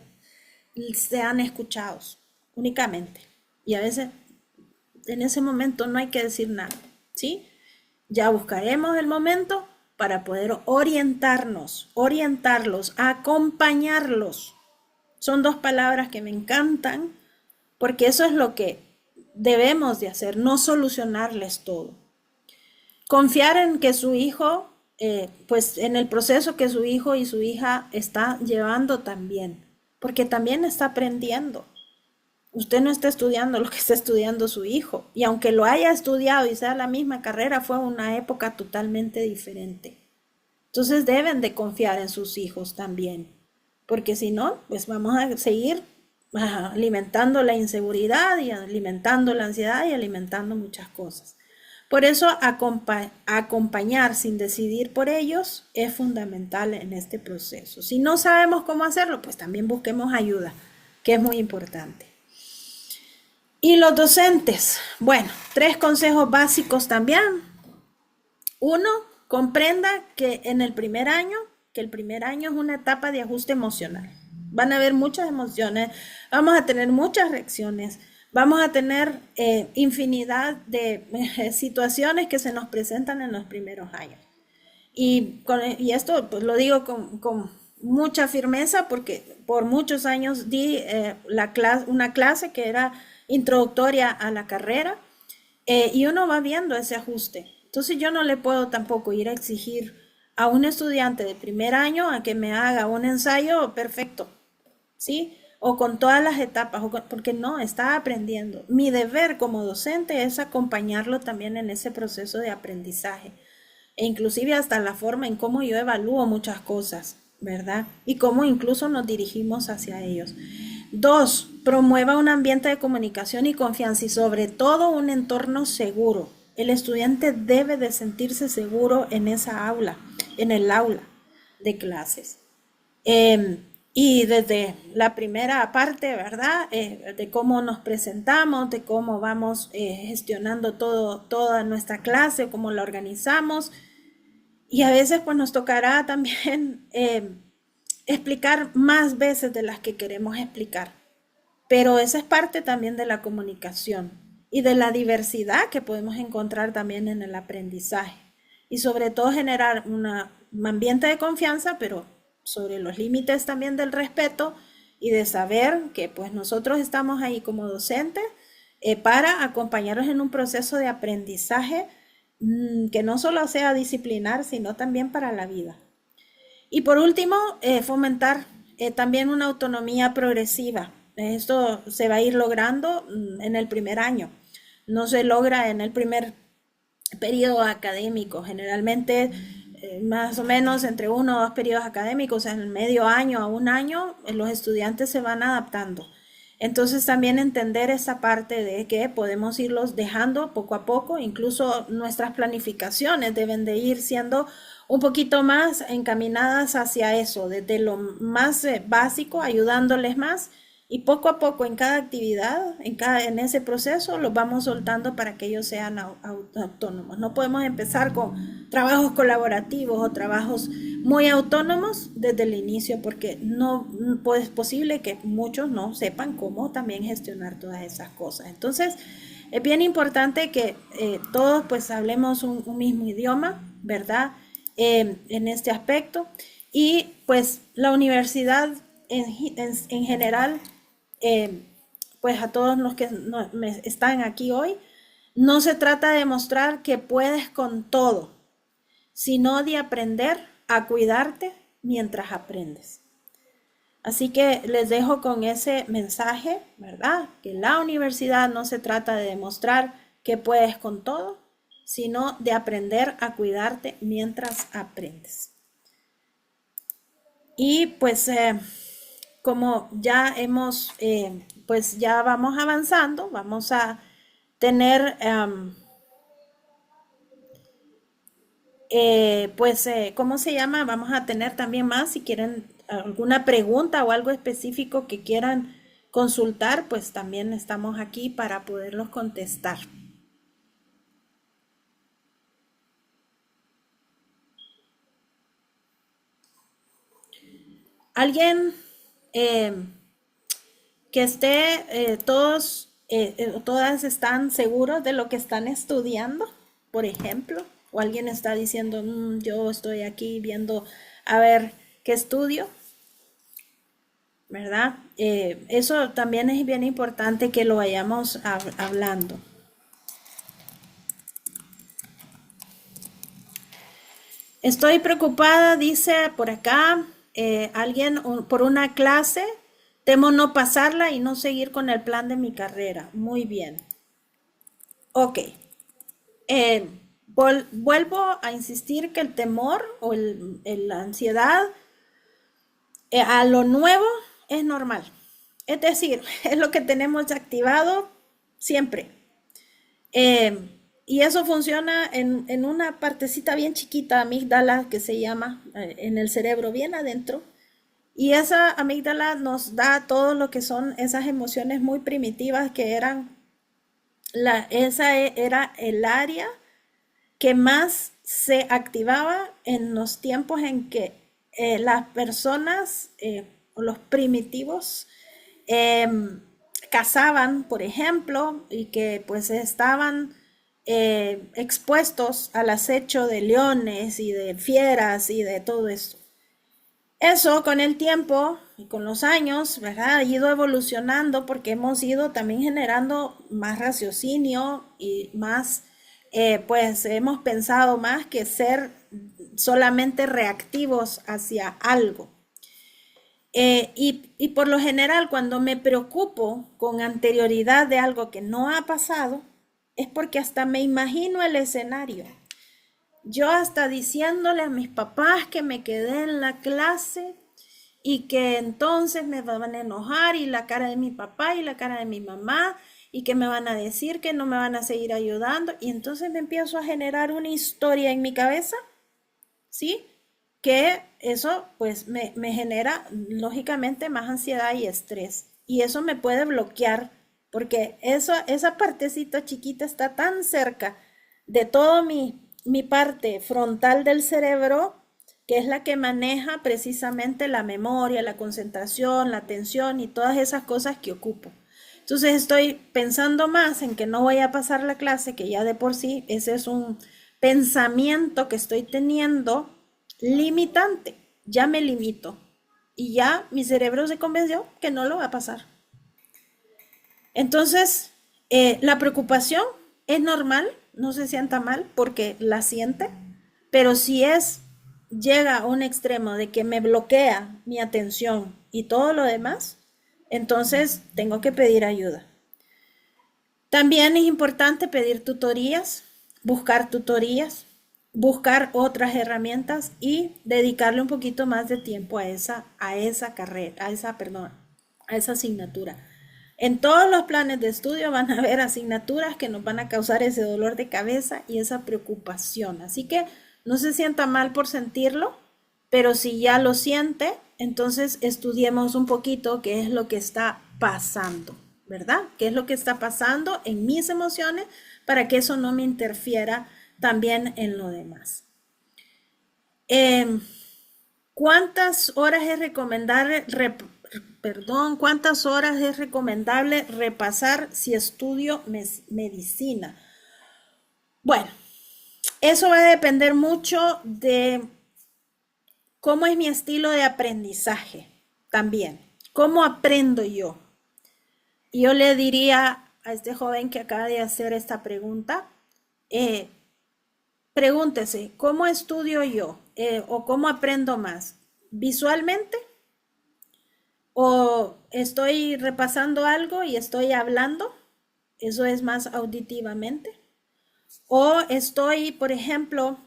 sean escuchados, únicamente. Y a veces en ese momento no hay que decir nada, ¿sí? Ya buscaremos el momento para poder orientarlos, acompañarlos. Son dos palabras que me encantan porque eso es lo que debemos de hacer, no solucionarles todo. Confiar en que su hijo, pues en el proceso que su hijo y su hija está llevando también, porque también está aprendiendo. Usted no está estudiando lo que está estudiando su hijo. Y aunque lo haya estudiado y sea la misma carrera, fue una época totalmente diferente. Entonces deben de confiar en sus hijos también, porque si no, pues vamos a seguir alimentando la inseguridad y alimentando la ansiedad y alimentando muchas cosas. Por eso acompañar sin decidir por ellos es fundamental en este proceso. Si no sabemos cómo hacerlo, pues también busquemos ayuda, que es muy importante. Y los docentes, bueno, 3 consejos básicos también. Uno, comprenda que el primer año es una etapa de ajuste emocional. Van a haber muchas emociones, vamos a tener muchas reacciones, vamos a tener infinidad de situaciones que se nos presentan en los primeros años. Y esto pues, lo digo con mucha firmeza porque por muchos años di una clase que era introductoria a la carrera, y uno va viendo ese ajuste. Entonces yo no le puedo tampoco ir a exigir a un estudiante de primer año a que me haga un ensayo perfecto, ¿sí? O con todas las etapas, porque no, está aprendiendo. Mi deber como docente es acompañarlo también en ese proceso de aprendizaje, e inclusive hasta la forma en cómo yo evalúo muchas cosas, ¿verdad? Y cómo incluso nos dirigimos hacia ellos. 2, promueva un ambiente de comunicación y confianza y sobre todo un entorno seguro. El estudiante debe de sentirse seguro en esa aula, en el aula de clases. Y desde la primera parte, ¿verdad? De cómo nos presentamos, de cómo vamos gestionando toda nuestra clase, cómo la organizamos. Y a veces pues nos tocará también explicar más veces de las que queremos explicar. Pero esa es parte también de la comunicación y de la diversidad que podemos encontrar también en el aprendizaje. Y sobre todo generar un ambiente de confianza, pero sobre los límites también del respeto y de saber que pues nosotros estamos ahí como docentes para acompañarlos en un proceso de aprendizaje que no solo sea disciplinar, sino también para la vida. Y por último, fomentar también una autonomía progresiva. Esto se va a ir logrando en el primer año. No se logra en el primer periodo académico. Generalmente, más o menos entre 1 o 2 periodos académicos, en el medio año a un año, los estudiantes se van adaptando. Entonces también entender esa parte de que podemos irlos dejando poco a poco, incluso nuestras planificaciones deben de ir siendo un poquito más encaminadas hacia eso, desde lo más básico, ayudándoles más y poco a poco en cada actividad, en ese proceso, los vamos soltando para que ellos sean autónomos. No podemos empezar con trabajos colaborativos o trabajos muy autónomos desde el inicio porque no es posible que muchos no sepan cómo también gestionar todas esas cosas. Entonces, es bien importante que todos pues hablemos un mismo idioma, ¿verdad? En este aspecto. Y pues la universidad en general, pues a todos los que están aquí hoy, no se trata de mostrar que puedes con todo, sino de aprender a cuidarte mientras aprendes. Así que les dejo con ese mensaje, ¿verdad? Que la universidad no se trata de demostrar que puedes con todo, sino de aprender a cuidarte mientras aprendes. Y pues como ya pues ya vamos avanzando, vamos a tener, ¿cómo se llama? Vamos a tener también más, si quieren alguna pregunta o algo específico que quieran consultar, pues también estamos aquí para poderlos contestar. Alguien que esté, todas están seguros de lo que están estudiando, por ejemplo, o alguien está diciendo, yo estoy aquí viendo a ver qué estudio, ¿verdad? Eso también es bien importante que lo vayamos hablando. Estoy preocupada, dice por acá alguien, por una clase Temo no pasarla y no seguir con el plan de mi carrera. Muy bien. Ok. Eh, Vuelvo a insistir que el temor o la ansiedad a lo nuevo es normal. Es decir, es lo que tenemos activado siempre. Eh, y eso funciona en una partecita bien chiquita, amígdala, que se llama, en el cerebro, bien adentro. Y esa amígdala nos da todo lo que son esas emociones muy primitivas que eran, era el área que más se activaba en los tiempos en que las personas o los primitivos eh, cazaban, por ejemplo, y que pues estaban expuestos al acecho de leones y de fieras y de todo eso. Eso con el tiempo y con los años, ¿verdad? Ha ido evolucionando porque hemos ido también generando más raciocinio y más, pues hemos pensado más que ser solamente reactivos hacia algo. Y por lo general, cuando me preocupo con anterioridad de algo que no ha pasado, es porque hasta me imagino el escenario. Yo hasta diciéndole a mis papás que me quedé en la clase y que entonces me van a enojar y la cara de mi papá y la cara de mi mamá y que me van a decir que no me van a seguir ayudando y entonces me empiezo a generar una historia en mi cabeza, ¿sí? Que eso pues me genera lógicamente más ansiedad y estrés y eso me puede bloquear porque esa partecita chiquita está tan cerca de todo mi parte frontal del cerebro, que es la que maneja precisamente la memoria, la concentración, la atención y todas esas cosas que ocupo. Entonces estoy pensando más en que no voy a pasar la clase, que ya de por sí ese es un pensamiento que estoy teniendo limitante. Ya me limito y ya mi cerebro se convenció que no lo va a pasar. Entonces, la preocupación es normal, no se sienta mal porque la siente, pero si llega a un extremo de que me bloquea mi atención y todo lo demás, entonces tengo que pedir ayuda. También es importante pedir tutorías, buscar otras herramientas y dedicarle un poquito más de tiempo a esa carrera, a esa asignatura. En todos los planes de estudio van a haber asignaturas que nos van a causar ese dolor de cabeza y esa preocupación. Así que no se sienta mal por sentirlo, pero si ya lo siente, entonces estudiemos un poquito qué es lo que está pasando, ¿verdad? ¿Qué es lo que está pasando en mis emociones para que eso no me interfiera también en lo demás? Eh, ¿Cuántas horas es recomendable, cuántas horas es recomendable repasar si estudio medicina? Bueno, eso va a depender mucho de cómo es mi estilo de aprendizaje también. ¿Cómo aprendo yo? Y yo le diría a este joven que acaba de hacer esta pregunta, eh, pregúntese, ¿cómo estudio yo? ¿O cómo aprendo más? ¿Visualmente? ¿O estoy repasando algo y estoy hablando? Eso es más auditivamente. ¿O estoy, por ejemplo,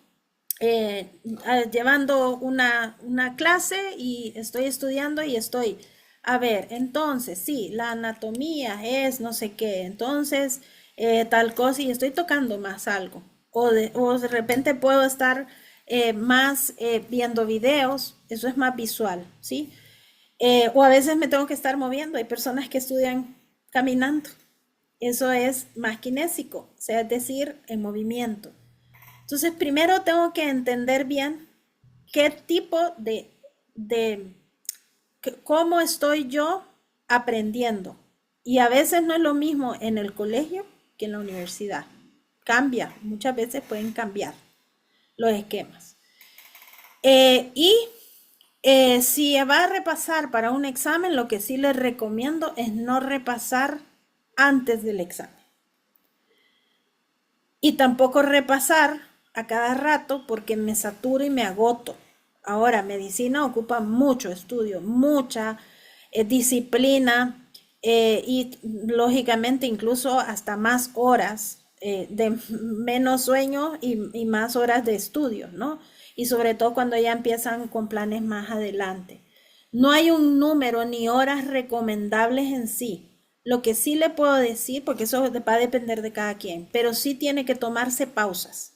llevando una clase y estoy estudiando y estoy, a ver, entonces, sí, la anatomía es no sé qué, entonces tal cosa y estoy tocando más algo. O de repente puedo estar más viendo videos, eso es más visual, ¿sí? O a veces me tengo que estar moviendo, hay personas que estudian caminando, eso es más kinésico, o sea, es decir, en movimiento. Entonces, primero tengo que entender bien qué tipo de cómo estoy yo aprendiendo. Y a veces no es lo mismo en el colegio que en la universidad. Cambia, muchas veces pueden cambiar los esquemas. Y si va a repasar para un examen, lo que sí les recomiendo es no repasar antes del examen. Y tampoco repasar a cada rato porque me saturo y me agoto. Ahora, medicina ocupa mucho estudio, mucha disciplina y lógicamente incluso hasta más horas de menos sueño y más horas de estudio, ¿no? Y sobre todo cuando ya empiezan con planes más adelante. No hay un número ni horas recomendables en sí. Lo que sí le puedo decir, porque eso va a depender de cada quien, pero sí tiene que tomarse pausas.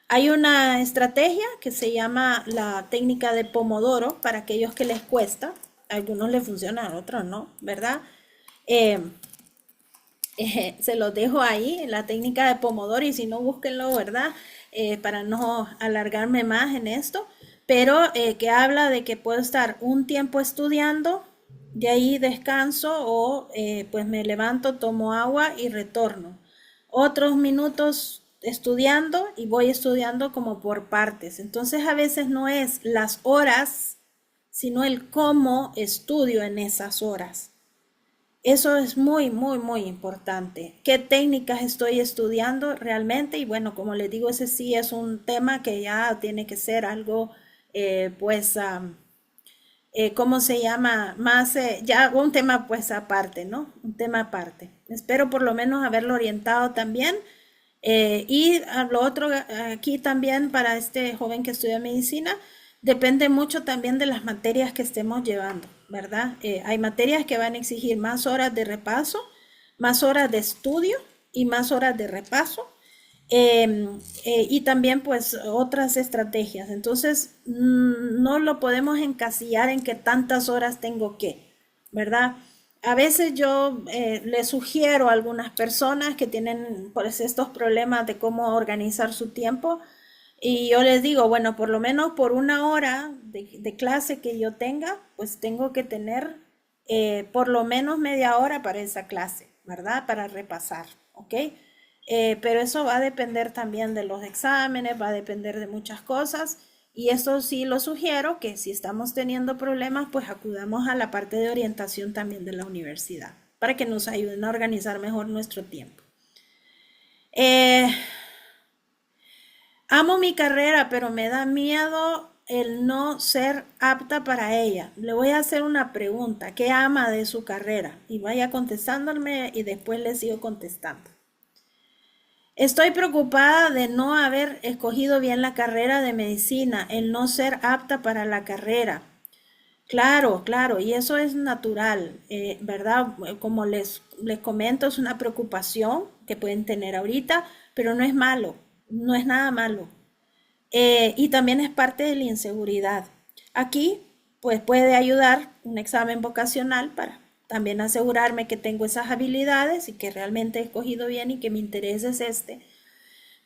Hay una estrategia que se llama la técnica de Pomodoro para aquellos que les cuesta. A algunos les funciona, a otros no, ¿verdad? Eh, se los dejo ahí, la técnica de Pomodoro, y si no, búsquenlo, ¿verdad? Para no alargarme más en esto, pero que habla de que puedo estar un tiempo estudiando, de ahí descanso o pues me levanto, tomo agua y retorno. Otros minutos estudiando y voy estudiando como por partes. Entonces a veces no es las horas, sino el cómo estudio en esas horas. Eso es muy, muy, muy importante. ¿Qué técnicas estoy estudiando realmente? Y bueno, como les digo, ese sí es un tema que ya tiene que ser algo, pues, ¿cómo se llama? Más, ya un tema pues aparte, ¿no? Un tema aparte. Espero por lo menos haberlo orientado también. Y a lo otro aquí también para este joven que estudia medicina, depende mucho también de las materias que estemos llevando, ¿verdad? Hay materias que van a exigir más horas de repaso, más horas de estudio y más horas de repaso. Y también pues otras estrategias. Entonces, no lo podemos encasillar en que tantas horas tengo que, ¿verdad? A veces yo le sugiero a algunas personas que tienen pues estos problemas de cómo organizar su tiempo y yo les digo, bueno, por lo menos por una hora de clase que yo tenga, pues tengo que tener por lo menos media hora para esa clase, ¿verdad? Para repasar, ¿ok? Pero eso va a depender también de los exámenes, va a depender de muchas cosas. Y eso sí lo sugiero, que si estamos teniendo problemas, pues acudamos a la parte de orientación también de la universidad, para que nos ayuden a organizar mejor nuestro tiempo. Eh, Amo mi carrera, pero me da miedo el no ser apta para ella. Le voy a hacer una pregunta. ¿Qué ama de su carrera? Y vaya contestándome y después le sigo contestando. Estoy preocupada de no haber escogido bien la carrera de medicina, el no ser apta para la carrera. Claro, claro, y eso es natural, ¿verdad? Como les comento, es una preocupación que pueden tener ahorita, pero no es malo, no es nada malo. Y también es parte de la inseguridad. Aquí, pues puede ayudar un examen vocacional para también asegurarme que tengo esas habilidades y que realmente he escogido bien y que mi interés es este.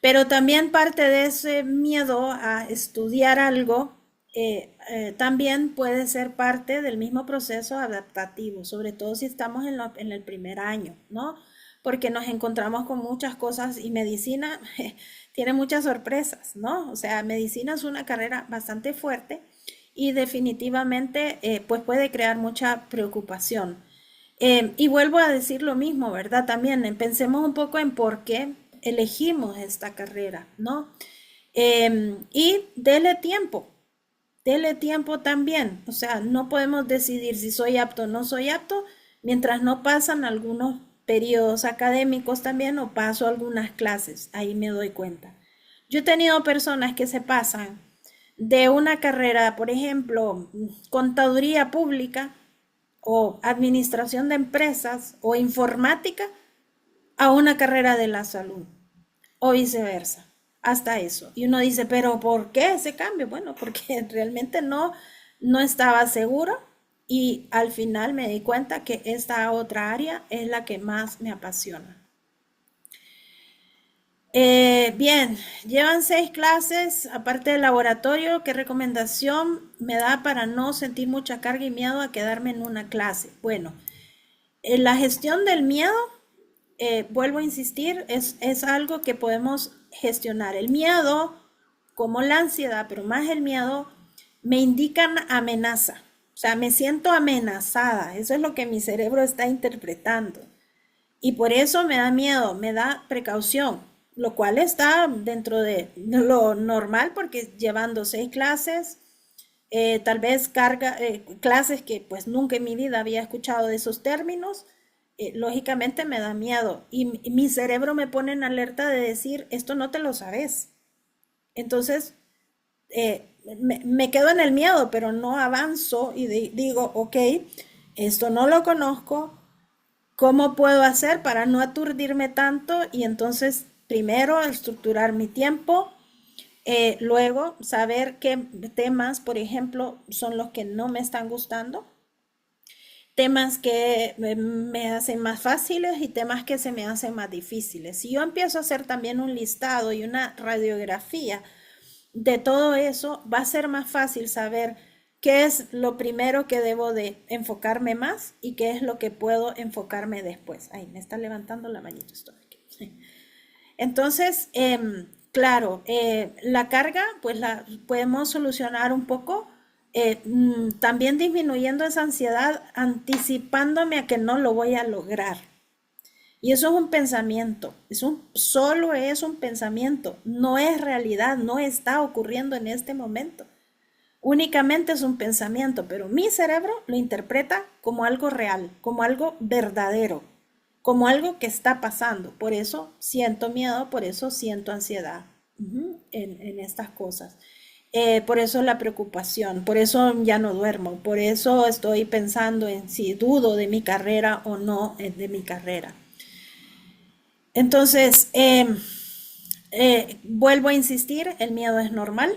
Pero también parte de ese miedo a estudiar algo también puede ser parte del mismo proceso adaptativo, sobre todo si estamos en el primer año, ¿no? Porque nos encontramos con muchas cosas y medicina tiene muchas sorpresas, ¿no? O sea, medicina es una carrera bastante fuerte y definitivamente pues puede crear mucha preocupación. Y vuelvo a decir lo mismo, ¿verdad? También pensemos un poco en por qué elegimos esta carrera, ¿no? Y dele tiempo también. O sea, no podemos decidir si soy apto o no soy apto mientras no pasan algunos periodos académicos también o paso algunas clases. Ahí me doy cuenta. Yo he tenido personas que se pasan de una carrera, por ejemplo, contaduría pública o administración de empresas o informática a una carrera de la salud o viceversa, hasta eso. Y uno dice, pero ¿por qué ese cambio? Bueno, porque realmente no estaba seguro y al final me di cuenta que esta otra área es la que más me apasiona. Bien, llevan 6 clases, aparte del laboratorio. ¿Qué recomendación me da para no sentir mucha carga y miedo a quedarme en una clase? Bueno, la gestión del miedo, vuelvo a insistir, es algo que podemos gestionar. El miedo, como la ansiedad, pero más el miedo, me indican amenaza. O sea, me siento amenazada. Eso es lo que mi cerebro está interpretando. Y por eso me da miedo, me da precaución, lo cual está dentro de lo normal porque llevando 6 clases, tal vez clases que pues nunca en mi vida había escuchado de esos términos, lógicamente me da miedo y mi cerebro me pone en alerta de decir, esto no te lo sabes. Entonces, me quedo en el miedo, pero no avanzo y digo, ok, esto no lo conozco, ¿cómo puedo hacer para no aturdirme tanto? Y entonces, primero, estructurar mi tiempo, luego, saber qué temas, por ejemplo, son los que no me están gustando, temas que me hacen más fáciles y temas que se me hacen más difíciles. Si yo empiezo a hacer también un listado y una radiografía de todo eso, va a ser más fácil saber qué es lo primero que debo de enfocarme más y qué es lo que puedo enfocarme después. Ay, me está levantando la manito esto aquí. Entonces, claro, la carga, pues la podemos solucionar un poco, también disminuyendo esa ansiedad, anticipándome a que no lo voy a lograr. Y eso es un pensamiento, solo es un pensamiento, no es realidad, no está ocurriendo en este momento. Únicamente es un pensamiento, pero mi cerebro lo interpreta como algo real, como algo verdadero, como algo que está pasando. Por eso siento miedo, por eso siento ansiedad en estas cosas. Por eso la preocupación, por eso ya no duermo, por eso estoy pensando en si dudo de mi carrera o no de mi carrera. Entonces, vuelvo a insistir, el miedo es normal,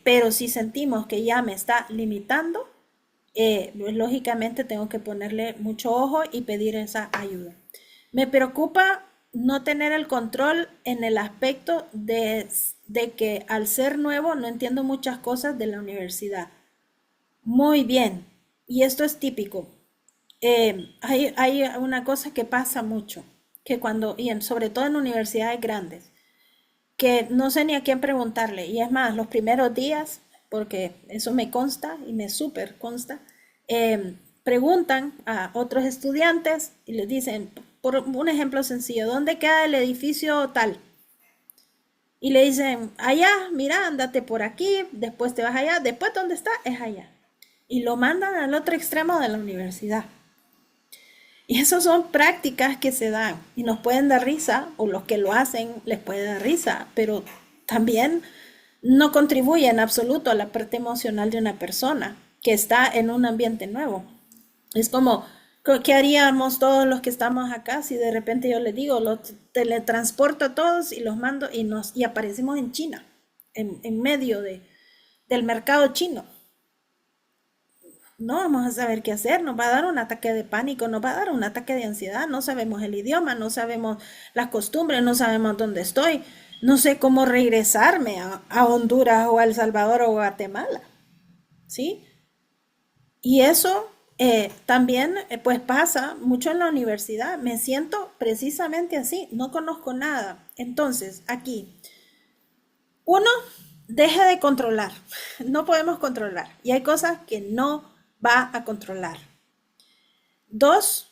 pero si sentimos que ya me está limitando, pues lógicamente tengo que ponerle mucho ojo y pedir esa ayuda. Me preocupa no tener el control en el aspecto de que al ser nuevo no entiendo muchas cosas de la universidad. Muy bien, y esto es típico. Hay una cosa que pasa mucho, que sobre todo en universidades grandes, que no sé ni a quién preguntarle, y es más, los primeros días, porque eso me consta y me súper consta, preguntan a otros estudiantes y les dicen, por un ejemplo sencillo, ¿dónde queda el edificio tal? Y le dicen, allá, mira, ándate por aquí, después te vas allá, después ¿dónde está? Es allá. Y lo mandan al otro extremo de la universidad. Y esas son prácticas que se dan y nos pueden dar risa, o los que lo hacen les puede dar risa, pero también no contribuye en absoluto a la parte emocional de una persona que está en un ambiente nuevo. Es como, ¿qué haríamos todos los que estamos acá si de repente yo les digo, los teletransporto a todos y los mando y aparecemos en China, en medio del mercado chino? No vamos a saber qué hacer, nos va a dar un ataque de pánico, nos va a dar un ataque de ansiedad, no sabemos el idioma, no sabemos las costumbres, no sabemos dónde estoy, no sé cómo regresarme a Honduras o a El Salvador o Guatemala, ¿sí? Y eso también pues pasa mucho en la universidad, me siento precisamente así, no conozco nada. Entonces, aquí, uno, deje de controlar, no podemos controlar y hay cosas que no va a controlar. Dos,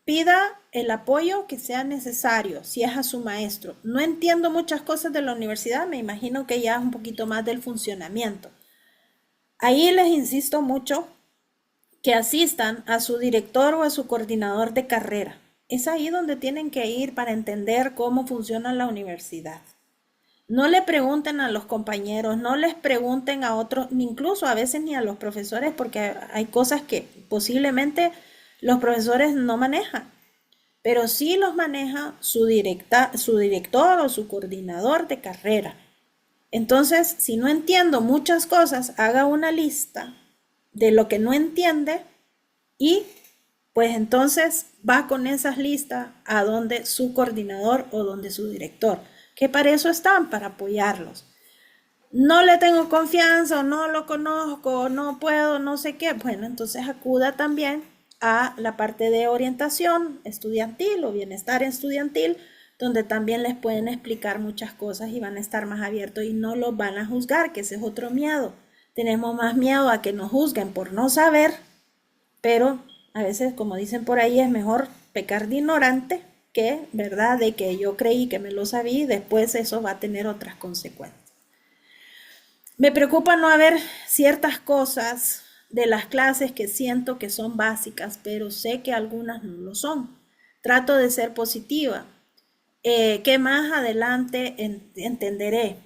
pida el apoyo que sea necesario, si es a su maestro. No entiendo muchas cosas de la universidad, me imagino que ya es un poquito más del funcionamiento. Ahí les insisto mucho que asistan a su director o a su coordinador de carrera. Es ahí donde tienen que ir para entender cómo funciona la universidad. No le pregunten a los compañeros, no les pregunten a otros, ni incluso a veces ni a los profesores, porque hay cosas que posiblemente los profesores no manejan, pero sí los maneja su director o su coordinador de carrera. Entonces, si no entiendo muchas cosas, haga una lista de lo que no entiende y pues entonces va con esas listas a donde su coordinador o donde su director, que para eso están, para apoyarlos. No le tengo confianza o no lo conozco o no puedo, no sé qué. Bueno, entonces acuda también a la parte de orientación estudiantil o bienestar estudiantil, donde también les pueden explicar muchas cosas y van a estar más abiertos y no los van a juzgar, que ese es otro miedo. Tenemos más miedo a que nos juzguen por no saber, pero a veces, como dicen por ahí, es mejor pecar de ignorante que, ¿verdad?, de que yo creí que me lo sabía y después eso va a tener otras consecuencias. Me preocupa no haber ciertas cosas de las clases que siento que son básicas, pero sé que algunas no lo son. Trato de ser positiva, que más adelante entenderé.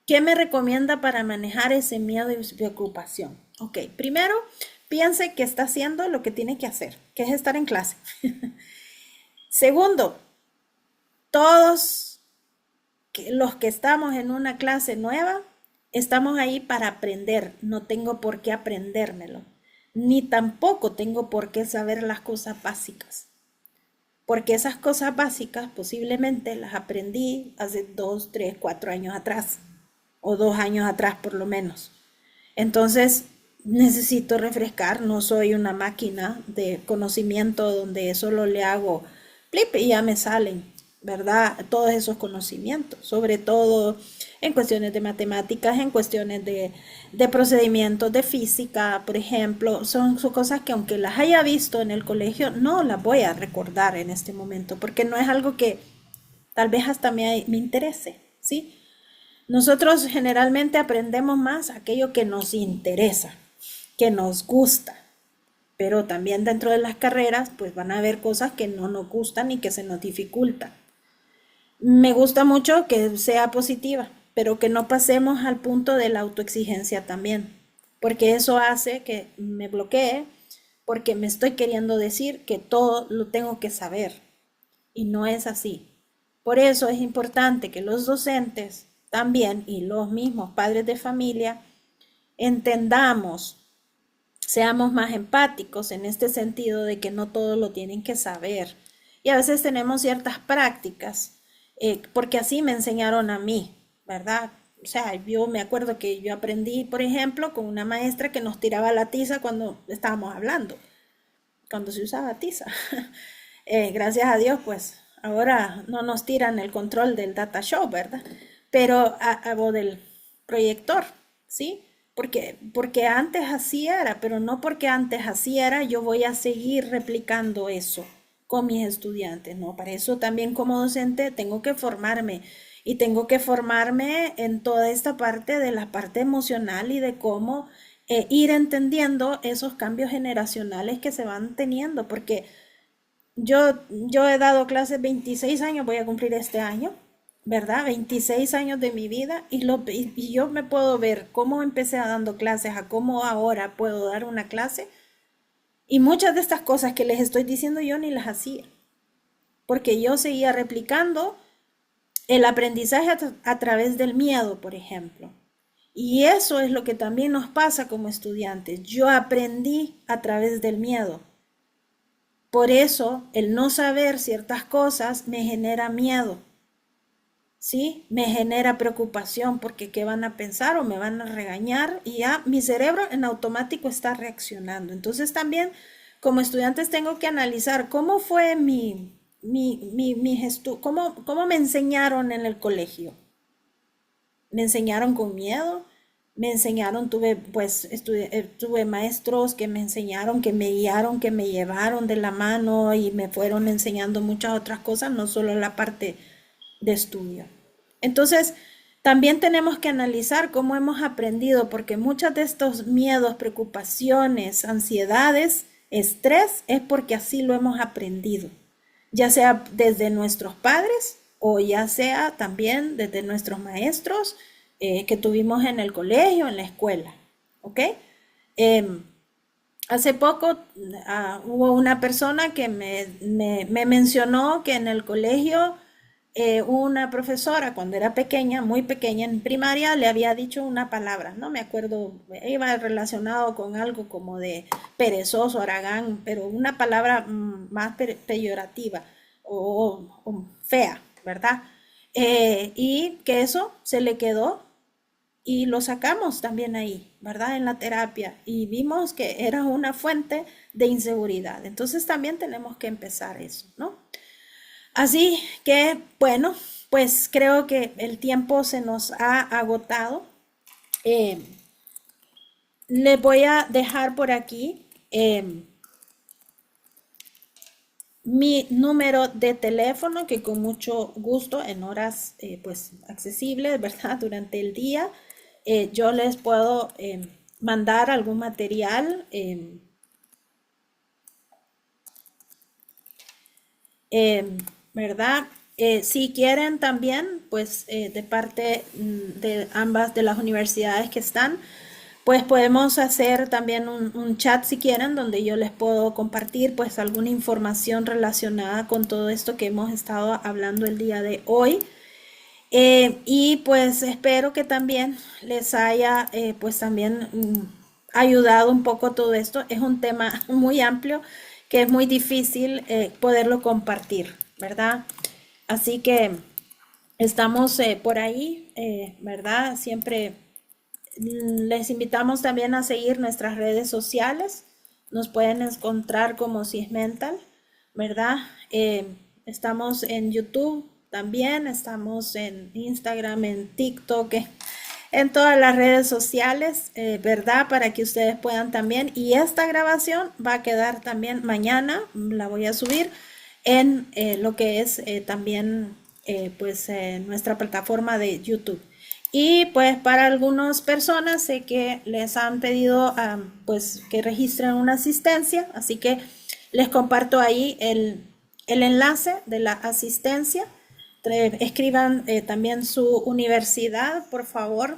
¿Qué me recomienda para manejar ese miedo y preocupación? Ok, primero, piense que está haciendo lo que tiene que hacer, que es estar en clase. Segundo, todos los que estamos en una clase nueva, estamos ahí para aprender. No tengo por qué aprendérmelo, ni tampoco tengo por qué saber las cosas básicas, porque esas cosas básicas posiblemente las aprendí hace 2, 3, 4 años atrás, o 2 años atrás por lo menos. Entonces, necesito refrescar, no soy una máquina de conocimiento donde solo le hago plip y ya me salen, ¿verdad? Todos esos conocimientos, sobre todo en cuestiones de matemáticas, en cuestiones de procedimientos de física, por ejemplo, son cosas que aunque las haya visto en el colegio, no las voy a recordar en este momento, porque no es algo que tal vez hasta me interese, ¿sí? Nosotros generalmente aprendemos más aquello que nos interesa, que nos gusta, pero también dentro de las carreras pues van a haber cosas que no nos gustan y que se nos dificultan. Me gusta mucho que sea positiva, pero que no pasemos al punto de la autoexigencia también, porque eso hace que me bloquee, porque me estoy queriendo decir que todo lo tengo que saber y no es así. Por eso es importante que los docentes también y los mismos padres de familia entendamos, seamos más empáticos en este sentido de que no todo lo tienen que saber. Y a veces tenemos ciertas prácticas, porque así me enseñaron a mí, ¿verdad? O sea, yo me acuerdo que yo aprendí, por ejemplo, con una maestra que nos tiraba la tiza cuando estábamos hablando, cuando se usaba tiza. Gracias a Dios, pues ahora no nos tiran el control del data show, ¿verdad? Pero o del proyector, ¿sí? Porque antes así era, pero no porque antes así era, yo voy a seguir replicando eso con mis estudiantes, ¿no? Para eso también como docente tengo que formarme y tengo que formarme en toda esta parte de la parte emocional y de cómo ir entendiendo esos cambios generacionales que se van teniendo, porque yo he dado clases 26 años, voy a cumplir este año, ¿verdad? 26 años de mi vida y yo me puedo ver cómo empecé dando clases a cómo ahora puedo dar una clase y muchas de estas cosas que les estoy diciendo yo ni las hacía, porque yo seguía replicando el aprendizaje a través del miedo, por ejemplo. Y eso es lo que también nos pasa como estudiantes. Yo aprendí a través del miedo. Por eso el no saber ciertas cosas me genera miedo, ¿sí? Me genera preocupación porque qué van a pensar o me van a regañar y ya mi cerebro en automático está reaccionando. Entonces también como estudiantes tengo que analizar cómo fue cómo me enseñaron en el colegio. Me enseñaron con miedo, me enseñaron, tuve maestros que me enseñaron, que me guiaron, que me llevaron de la mano y me fueron enseñando muchas otras cosas, no solo la parte de estudio. Entonces, también tenemos que analizar cómo hemos aprendido, porque muchos de estos miedos, preocupaciones, ansiedades, estrés, es porque así lo hemos aprendido, ya sea desde nuestros padres o ya sea también desde nuestros maestros que tuvimos en el colegio, en la escuela. ¿Ok? Em, Hace poco hubo una persona que me mencionó que en el colegio una profesora cuando era pequeña, muy pequeña en primaria, le había dicho una palabra, no me acuerdo, iba relacionado con algo como de perezoso, haragán, pero una palabra más peyorativa o fea, ¿verdad? Y que eso se le quedó y lo sacamos también ahí, ¿verdad? En la terapia y vimos que era una fuente de inseguridad. Entonces también tenemos que empezar eso, ¿no? Así que, bueno, pues creo que el tiempo se nos ha agotado. Eh, Le voy a dejar por aquí mi número de teléfono que con mucho gusto en horas pues accesibles, ¿verdad? Durante el día yo les puedo mandar algún material, ¿verdad? Si quieren también, pues de parte de ambas de las universidades que están, pues podemos hacer también un chat si quieren, donde yo les puedo compartir pues alguna información relacionada con todo esto que hemos estado hablando el día de hoy. Y pues espero que también les haya pues también ayudado un poco todo esto. Es un tema muy amplio que es muy difícil poderlo compartir, ¿verdad? Así que estamos por ahí, ¿verdad? Siempre les invitamos también a seguir nuestras redes sociales. Nos pueden encontrar como Sismental, ¿verdad? Estamos en YouTube también, estamos en Instagram, en TikTok, en todas las redes sociales, ¿verdad? Para que ustedes puedan también. Y esta grabación va a quedar también mañana, la voy a subir en lo que es también pues nuestra plataforma de YouTube. Y pues para algunas personas sé que les han pedido pues que registren una asistencia, así que les comparto ahí el enlace de la asistencia. Escriban también su universidad, por favor,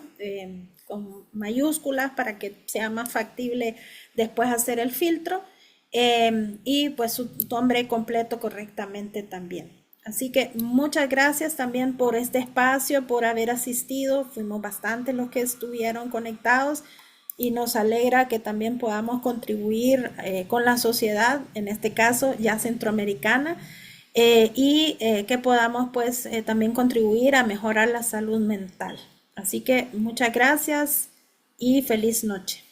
con mayúsculas para que sea más factible después hacer el filtro. Y pues su nombre completo correctamente también. Así que muchas gracias también por este espacio, por haber asistido. Fuimos bastantes los que estuvieron conectados y nos alegra que también podamos contribuir con la sociedad, en este caso ya centroamericana, que podamos pues también contribuir a mejorar la salud mental. Así que muchas gracias y feliz noche.